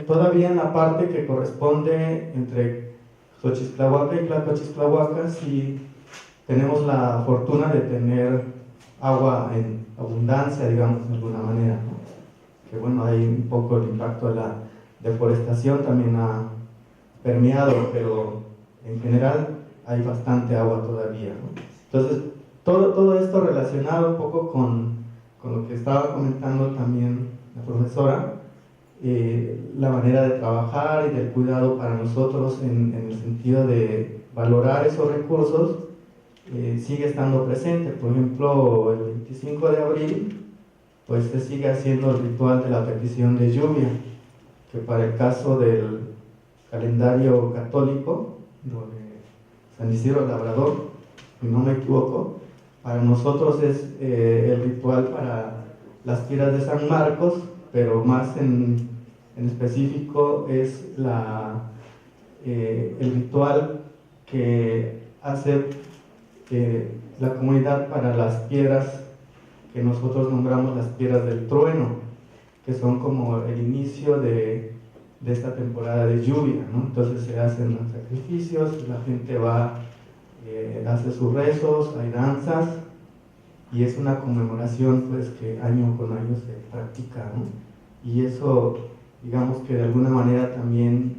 Todavía en la parte que corresponde entre Xochitlahuaca y Tlacochistlahuaca, sí tenemos la fortuna de tener agua en abundancia, digamos, de alguna manera, ¿no? Que bueno, hay un poco el impacto de deforestación también ha permeado, pero en general hay bastante agua todavía, ¿no? Entonces, todo esto relacionado un poco con lo que estaba comentando también la profesora, la manera de trabajar y del cuidado para nosotros en el sentido de valorar esos recursos, sigue estando presente. Por ejemplo, el 25 de abril, pues se sigue haciendo el ritual de la petición de lluvia, que para el caso del calendario católico, de San Isidro Labrador, si no me equivoco, para nosotros es el ritual para las piedras de San Marcos, pero más en específico es el ritual que hace la comunidad para las piedras que nosotros nombramos las piedras del trueno, que son como el inicio de esta temporada de lluvia, ¿no? Entonces se hacen los sacrificios, la gente va, hace sus rezos, hay danzas, y es una conmemoración pues que año con año se practica, ¿no? Y eso, digamos que de alguna manera también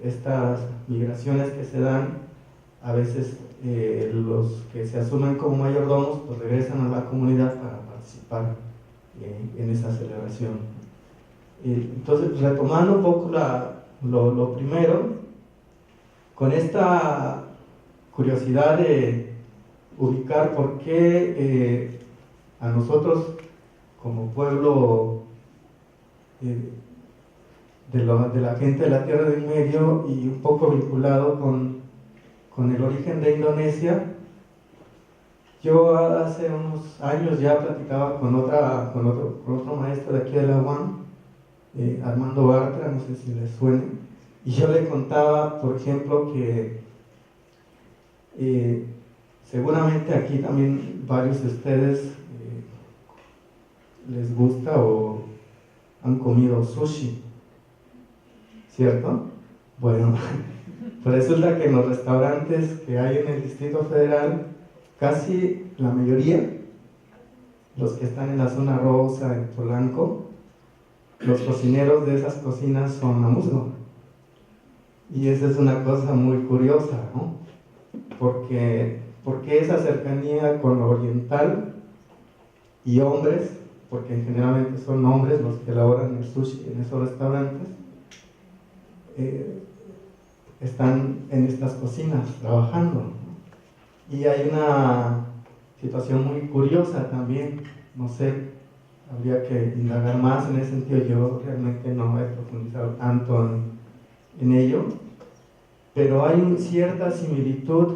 estas migraciones que se dan, a veces los que se asumen como mayordomos pues regresan a la comunidad para participar en esa celebración. Entonces, retomando un poco lo primero, con esta curiosidad de ubicar por qué a nosotros como pueblo de la gente de la Tierra del Medio, y un poco vinculado con el origen de Indonesia, yo hace unos años ya platicaba con otro maestro de aquí de la UAM, Armando Bartra, no sé si les suene, y yo le contaba, por ejemplo, que seguramente aquí también varios de ustedes les gusta o han comido sushi, ¿cierto? Bueno, pues resulta que en los restaurantes que hay en el Distrito Federal, casi la mayoría, los que están en la zona rosa, en Polanco, los cocineros de esas cocinas son namusgo. Y esa es una cosa muy curiosa, ¿no? Porque esa cercanía con lo oriental y hombres, porque generalmente son hombres los que elaboran el sushi en esos restaurantes, están en estas cocinas trabajando, ¿no? Y hay una situación muy curiosa también, no sé, habría que indagar más en ese sentido, yo realmente no he profundizado tanto en ello, pero hay cierta similitud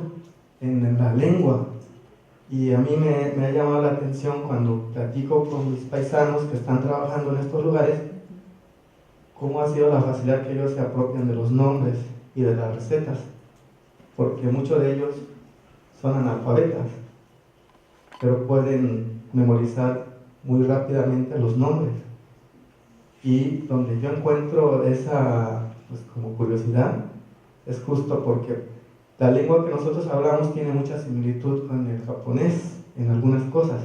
en la lengua, y a mí me ha llamado la atención cuando platico con mis paisanos que están trabajando en estos lugares, cómo ha sido la facilidad que ellos se apropian de los nombres y de las recetas, porque muchos de ellos son analfabetas, pero pueden memorizar muy rápidamente los nombres. Y donde yo encuentro esa pues, como curiosidad es justo porque la lengua que nosotros hablamos tiene mucha similitud con el japonés en algunas cosas,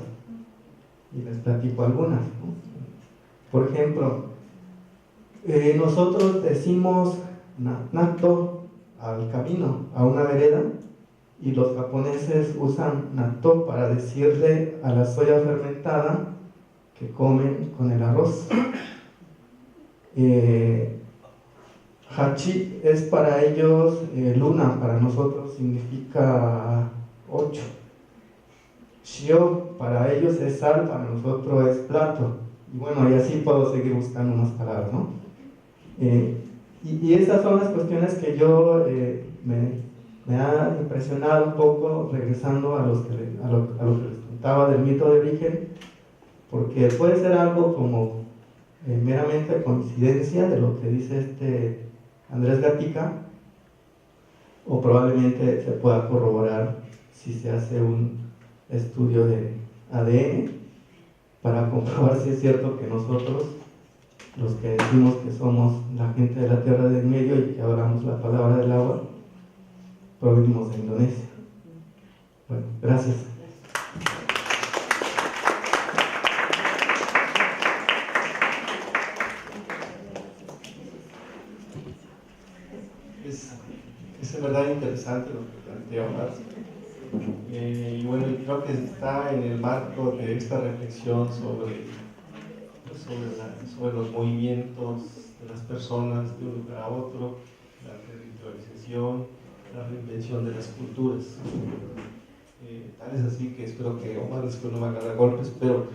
y les platico algunas, ¿no? Por ejemplo, nosotros decimos natto al camino, a una vereda, y los japoneses usan natto para decirle a la soya fermentada que comen con el arroz. Hachi es para ellos luna, para nosotros significa 8. Shio para ellos es sal, para nosotros es plato. Y bueno, y así puedo seguir buscando más palabras, ¿no? Y esas son las cuestiones que yo me ha impresionado un poco, regresando a lo que les contaba del mito de origen, porque puede ser algo como meramente coincidencia de lo que dice Andrés Gatica, o probablemente se pueda corroborar si se hace un estudio de ADN para comprobar si es cierto que nosotros, los que decimos que somos la gente de la Tierra del Medio y que hablamos la palabra del agua, provenimos de Indonesia. Bueno, gracias. interesante lo que plantea Omar. Y bueno, creo que está en el marco de esta reflexión sobre los movimientos de las personas de un lugar a otro, la territorialización, la reinvención de las culturas. Tal es así que espero que Omar después no me agarre golpes, pero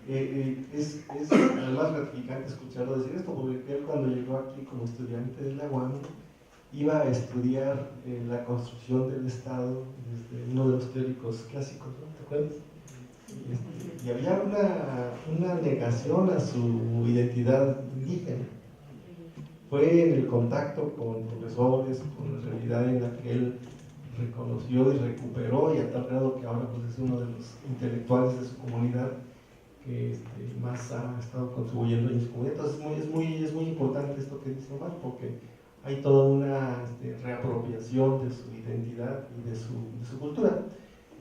es además gratificante escucharlo decir esto, porque él cuando llegó aquí como estudiante de la UAM iba a estudiar la construcción del Estado desde uno de los teóricos clásicos, ¿no? ¿Te acuerdas? Y había una negación a su identidad indígena. Fue en el contacto con profesores, con la realidad en la que él reconoció y recuperó, y a tal grado que ahora pues, es uno de los intelectuales de su comunidad que más ha estado contribuyendo en su comunidad. Entonces es muy importante esto que dice Omar, porque hay toda una reapropiación de su identidad y de su cultura.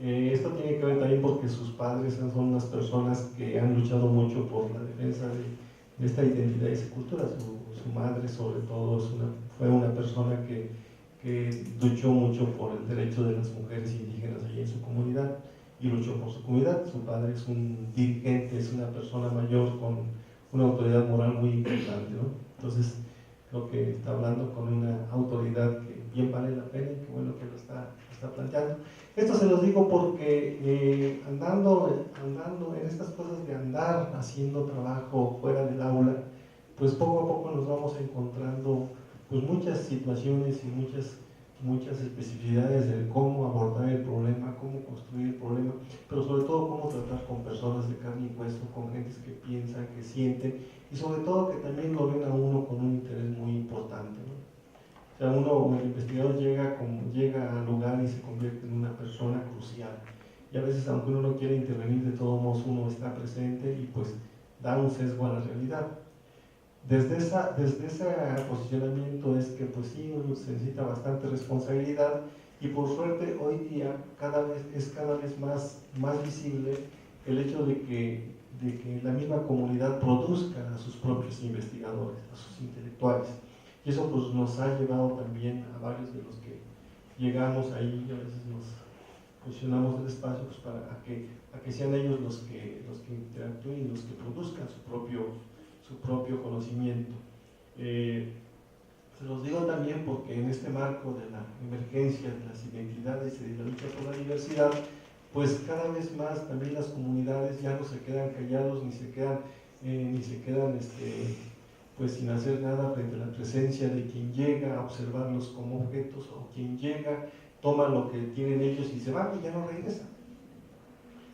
Esto tiene que ver también porque sus padres son unas personas que han luchado mucho por la defensa de esta identidad y esa cultura. Su madre, sobre todo, fue una persona que luchó mucho por el derecho de las mujeres indígenas allí en su comunidad y luchó por su comunidad. Su padre es un dirigente, es una persona mayor con una autoridad moral muy importante, ¿no? Entonces, creo que está hablando con una autoridad que bien vale la pena y que bueno que lo está planteando. Esto se los digo porque andando en estas cosas de andar haciendo trabajo fuera del aula, pues poco a poco nos vamos encontrando pues muchas situaciones y muchas especificidades de cómo abordar el problema, cómo construir el problema, pero sobre todo cómo tratar con personas de carne y hueso, con gentes que piensan, que sienten, y sobre todo que también lo ven a uno con un interés muy importante, ¿no? O sea, uno como investigador llega al lugar y se convierte en una persona crucial, y a veces aunque uno no quiera intervenir, de todos modos uno está presente y pues da un sesgo a la realidad. Desde ese posicionamiento es que pues sí, uno se necesita bastante responsabilidad, y por suerte hoy día es cada vez más visible el hecho de que la misma comunidad produzca a sus propios investigadores, a sus intelectuales, y eso pues nos ha llevado también a varios de los que llegamos ahí, y a veces nos posicionamos el espacio pues, para que sean ellos los que interactúen y los que produzcan su propio conocimiento. Se los digo también porque en este marco de la emergencia de las identidades y de la lucha por la diversidad, pues cada vez más también las comunidades ya no se quedan callados ni se quedan pues sin hacer nada frente a la presencia de quien llega a observarlos como objetos, o quien llega, toma lo que tienen ellos y se va y ya no regresa.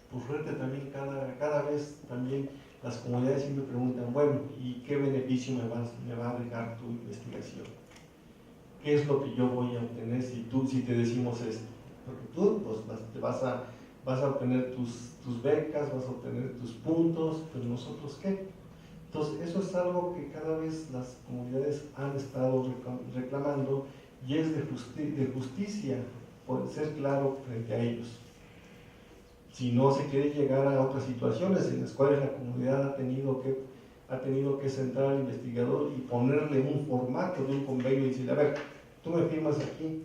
Por suerte también cada vez también las comunidades siempre preguntan, bueno, ¿y qué beneficio me va a dejar tu investigación? ¿Qué es lo que yo voy a obtener si te decimos esto? Porque tú pues, vas a obtener tus becas, vas a obtener tus puntos, pero nosotros ¿qué? Entonces eso es algo que cada vez las comunidades han estado reclamando, y es de justicia por ser claro frente a ellos. Si no se quiere llegar a otras situaciones en las cuales la comunidad ha tenido que centrar al investigador y ponerle un formato de un convenio y decirle, a ver, tú me firmas aquí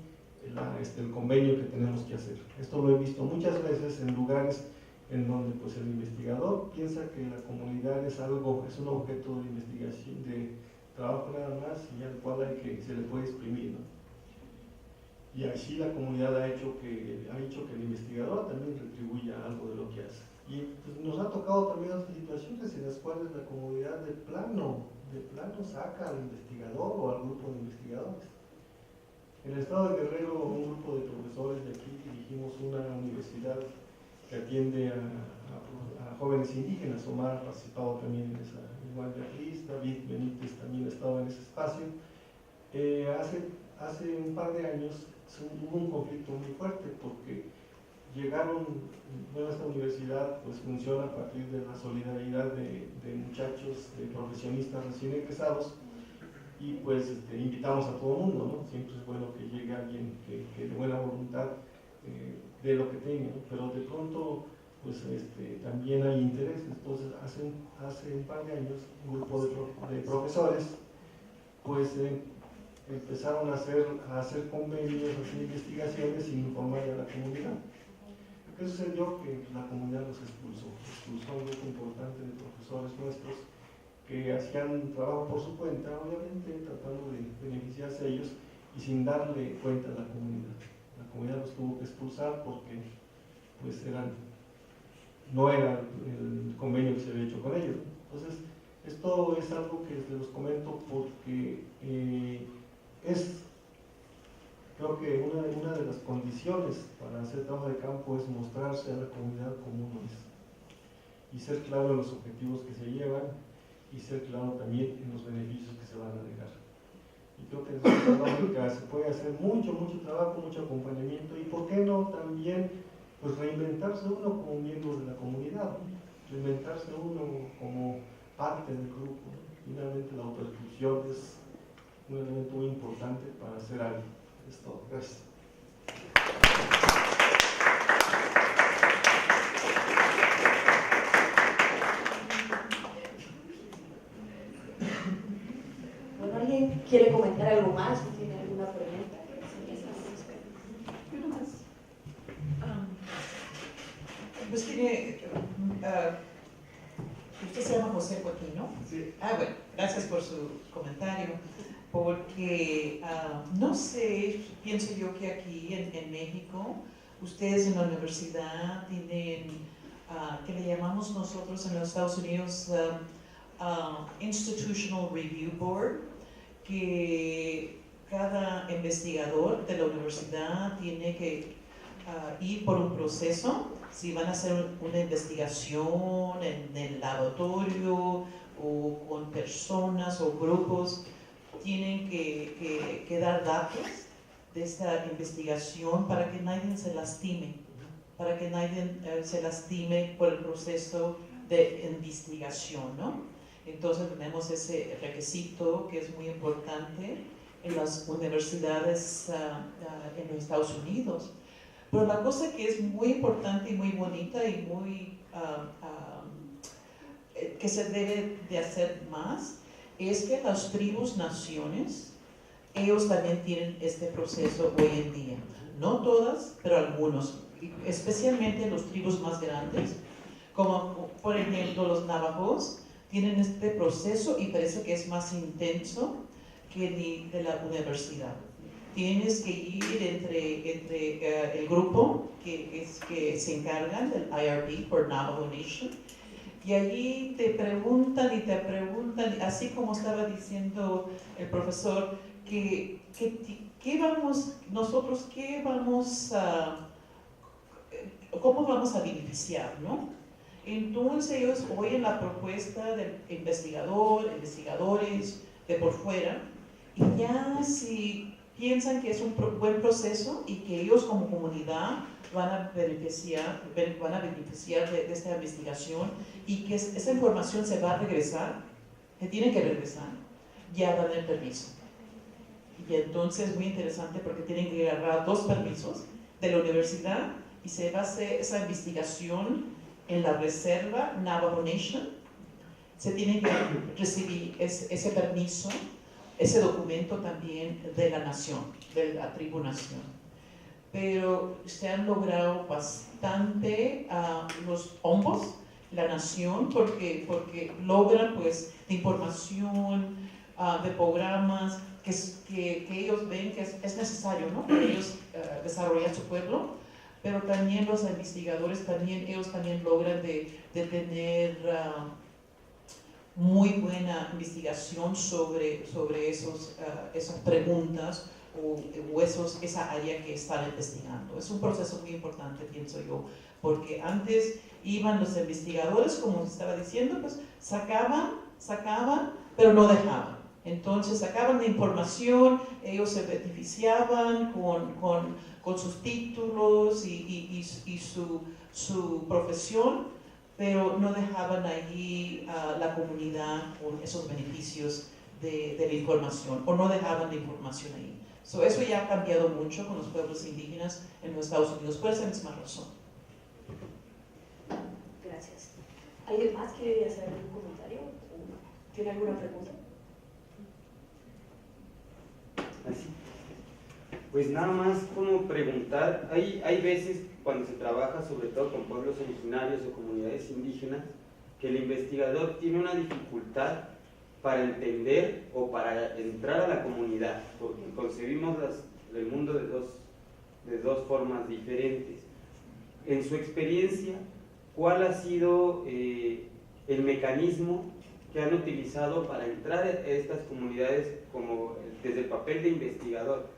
el convenio que tenemos que hacer. Esto lo he visto muchas veces en lugares en donde pues, el investigador piensa que la comunidad es un objeto de investigación, de trabajo nada más, y al cual se le puede exprimir, ¿no? Y así la comunidad ha hecho que el investigador también retribuya algo de lo que hace. Y pues, nos ha tocado también otras situaciones en las cuales la comunidad de plano saca al investigador o al grupo de investigadores. En el estado de Guerrero, un grupo de profesores de aquí dirigimos una universidad que atiende a jóvenes indígenas. Omar ha participado también en esa, igual Beatriz, David Benítez también ha estado en ese espacio. Hace un par de años hubo un conflicto muy fuerte porque esta universidad pues funciona a partir de la solidaridad de muchachos, de profesionistas recién egresados, y pues invitamos a todo el mundo, ¿no? Siempre es bueno que llegue alguien que de buena voluntad de lo que tenga, ¿no? Pero de pronto pues también hay intereses. Entonces hace un par de años un grupo de profesores pues empezaron a hacer convenios, a hacer investigaciones sin informar a la comunidad. ¿Qué sucedió? Que la comunidad los expulsó a un grupo importante de profesores nuestros que hacían trabajo por su cuenta, obviamente tratando de beneficiarse a ellos y sin darle cuenta a la comunidad. La comunidad los tuvo que expulsar porque pues no era el convenio que se había hecho con ellos. Entonces, esto es algo que les los comento porque creo que una de las condiciones para hacer trabajo de campo es mostrarse a la comunidad como uno es y ser claro en los objetivos que se llevan y ser claro también en los beneficios que se van a dejar. Y creo que en esta lógica se puede hacer mucho trabajo, mucho acompañamiento y por qué no también pues reinventarse uno como miembro de la comunidad, ¿no? Reinventarse uno como parte del grupo, ¿no? Finalmente la autoexclusión es un elemento muy importante para hacer algo. Es todo. Gracias. Bueno, ¿alguien quiere comentar algo más o tiene alguna pregunta? Pues tiene, usted se llama José Joaquín, ¿no? Sí. Bueno, gracias por su comentario, porque no sé, pienso yo que aquí en México, ustedes en la universidad tienen, que le llamamos nosotros en los Estados Unidos Institutional Review Board, que cada investigador de la universidad tiene que ir por un proceso. Si van a hacer una investigación en el laboratorio o con personas o grupos, tienen que dar datos de esta investigación para que nadie se lastime, se lastime por el proceso de investigación, ¿no? Entonces tenemos ese requisito que es muy importante en las universidades en los Estados Unidos. Pero la cosa que es muy importante y muy bonita y muy que se debe de hacer más es que las tribus naciones, ellos también tienen este proceso hoy en día. No todas, pero algunos, especialmente los tribus más grandes, como por ejemplo los navajos, tienen este proceso y parece que es más intenso que de la universidad. Tienes que ir entre el grupo que se encargan del IRB, por Navajo Nation, y allí te preguntan, así como estaba diciendo el profesor, ¿cómo vamos a beneficiar, ¿no? Entonces ellos oyen la propuesta del investigadores de por fuera, y ya si piensan que es un buen proceso y que ellos como comunidad van a beneficiar de esta investigación y que esa información se va a regresar, que tiene que regresar, ya dan el permiso. Y entonces es muy interesante porque tienen que agarrar 2 permisos de la universidad y se va a hacer esa investigación en la reserva Navajo Nation. Se tiene que recibir ese permiso, ese documento también de la nación, de la tribu nación. Pero se han logrado bastante los hombos, la nación, porque logran pues información de programas que ellos ven que es necesario, ¿no? Para ellos desarrollar su pueblo, pero también los investigadores ellos también logran de tener muy buena investigación sobre esas preguntas o esa área que están investigando. Es un proceso muy importante, pienso yo, porque antes iban los investigadores, como estaba diciendo, pues sacaban, pero no dejaban. Entonces sacaban la información, ellos se beneficiaban con sus títulos y su profesión, pero no dejaban allí a la comunidad con esos beneficios de la información, o no dejaban la información ahí. Eso ya ha cambiado mucho con los pueblos indígenas en los Estados Unidos, por esa misma razón. Gracias. ¿Alguien más quiere hacer algún comentario? ¿Tiene alguna pregunta? Pues nada más como preguntar, hay veces cuando se trabaja sobre todo con pueblos originarios o comunidades indígenas, que el investigador tiene una dificultad para entender o para entrar a la comunidad, porque concebimos el mundo de dos formas diferentes. En su experiencia, ¿cuál ha sido el mecanismo que han utilizado para entrar a estas comunidades como desde el papel de investigador?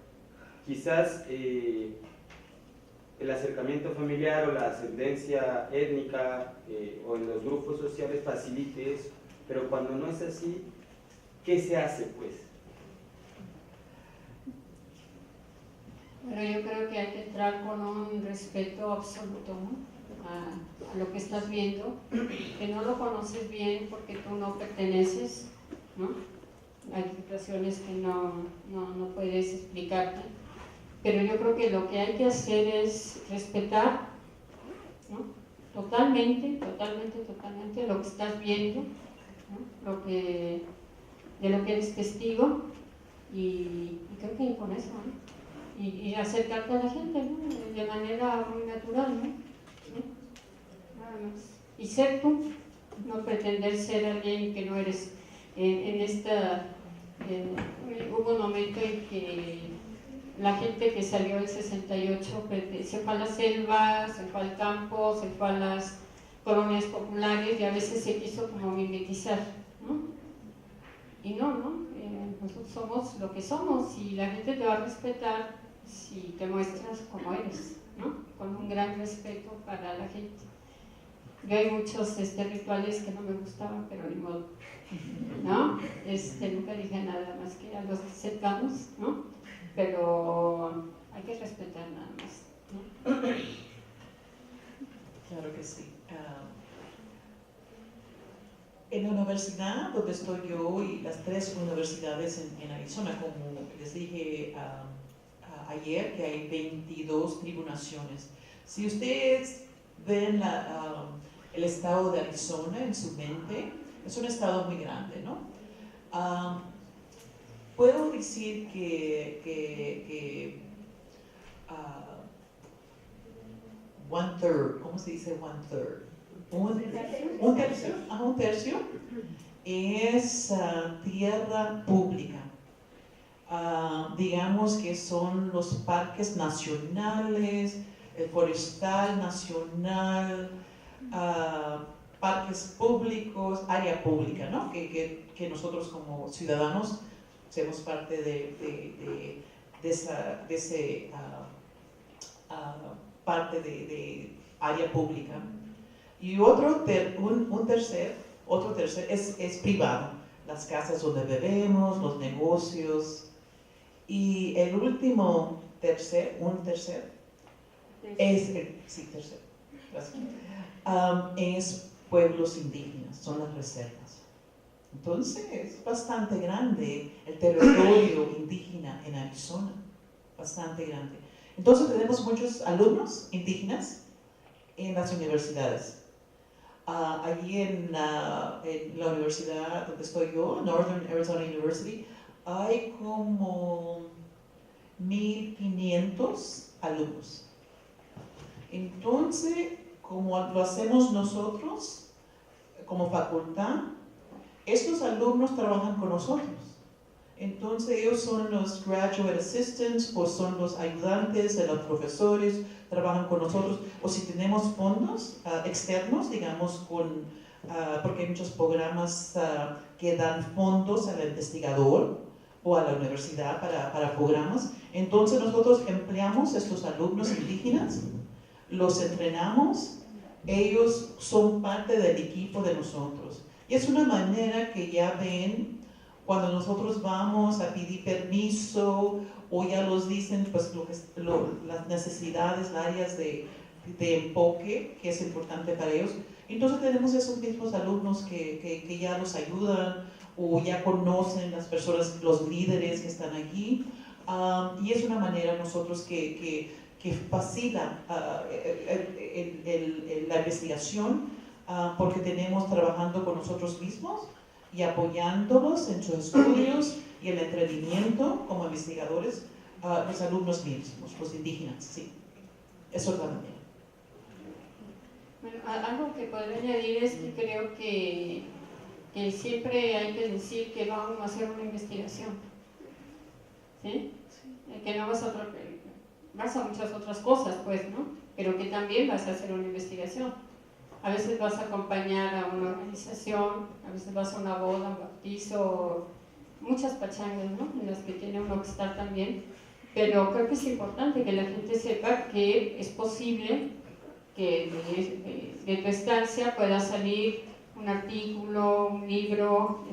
Quizás el acercamiento familiar o la ascendencia étnica o en los grupos sociales facilite eso, pero cuando no es así, ¿qué se hace pues? Bueno, yo creo que hay que entrar con un respeto absoluto, ¿no? a lo que estás viendo, que no lo conoces bien porque tú no perteneces, ¿no? Hay situaciones que no puedes explicarte, pero yo creo que lo que hay que hacer es respetar, ¿no? totalmente lo que estás viendo, ¿no? de lo que eres testigo, y creo que con eso, ¿no? y acercarte a la gente, ¿no? De manera muy natural, ¿no? Nada más. Y ser tú, no pretender ser alguien que no eres. Hubo un momento en que la gente que salió del 68 se fue a la selva, se fue al campo, se fue a las colonias populares y a veces se quiso como mimetizar, ¿no? Y nosotros somos lo que somos y la gente te va a respetar si te muestras como eres, ¿no? Con un gran respeto para la gente. Yo hay muchos rituales que no me gustaban, pero ni modo, ¿no? Nunca dije nada más que a los cercanos, ¿no? Pero hay que respetar nada más, ¿no? Claro que sí. En la universidad donde estoy yo y las 3 universidades en Arizona, como les dije ayer, que hay 22 tribulaciones. Si ustedes ven el estado de Arizona en su mente, es un estado muy grande, ¿no? Puedo decir que one third, ¿cómo se dice one third? Un tercio es tierra pública. Digamos que son los parques nacionales, el forestal nacional, parques públicos, área pública, ¿no? Que nosotros como ciudadanos somos parte de esa parte de área pública. Y otro tercer es privado, las casas donde bebemos, los negocios. Y el último tercer es pueblos indígenas, son las reservas. Entonces es bastante grande el territorio indígena en Arizona, bastante grande. Entonces tenemos muchos alumnos indígenas en las universidades. Allí en la universidad donde estoy yo, Northern Arizona University, hay como 1,500 alumnos. Entonces, como lo hacemos nosotros como facultad, estos alumnos trabajan con nosotros. Entonces ellos son los graduate assistants o son los ayudantes de los profesores, trabajan con nosotros, o si tenemos fondos externos, digamos, porque hay muchos programas que dan fondos al investigador o a la universidad para programas. Entonces nosotros empleamos a estos alumnos indígenas, los entrenamos, ellos son parte del equipo de nosotros. Y es una manera que ya ven cuando nosotros vamos a pedir permiso o ya los dicen pues las necesidades, las áreas de enfoque que es importante para ellos. Entonces tenemos esos mismos alumnos que ya los ayudan o ya conocen las personas, los líderes que están aquí. Y es una manera nosotros que facilita la investigación porque tenemos trabajando con nosotros mismos y apoyándolos en sus estudios y el entrenamiento como investigadores. los alumnos mismos, los indígenas, sí. Eso es la manera. Bueno, algo que podría añadir es que creo que siempre hay que decir que vamos a hacer una investigación, ¿sí? Que no vas a muchas otras cosas, pues, ¿no? Pero que también vas a hacer una investigación. A veces vas a acompañar a una organización, a veces vas a una boda, un bautizo, muchas pachangas, ¿no? En las que tiene uno que estar también. Pero creo que es importante que la gente sepa que es posible que de tu estancia pueda salir un artículo, un libro,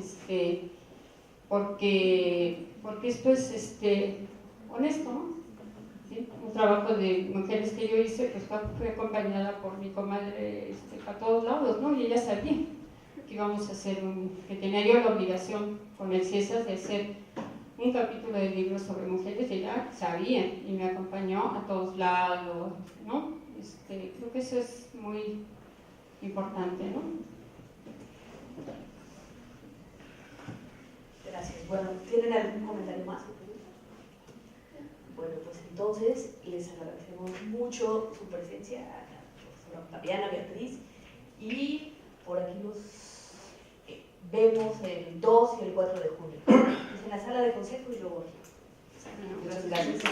porque esto es honesto, ¿no? ¿Sí? Un trabajo de mujeres que yo hice, pues fue acompañada por mi comadre a todos lados, ¿no? Y ella sabía que íbamos a hacer que tenía yo la obligación con el CIESAS de hacer un capítulo de libros sobre mujeres, y ella sabía y me acompañó a todos lados, ¿no? Creo que eso es muy importante, ¿no? Gracias. Bueno, ¿tienen algún comentario más? Bueno, pues entonces les agradecemos mucho su presencia a la profesora Fabiana, Beatriz, y por aquí nos vemos el 2 y el 4 de junio. Es en la sala de consejo y luego aquí. Muchas gracias.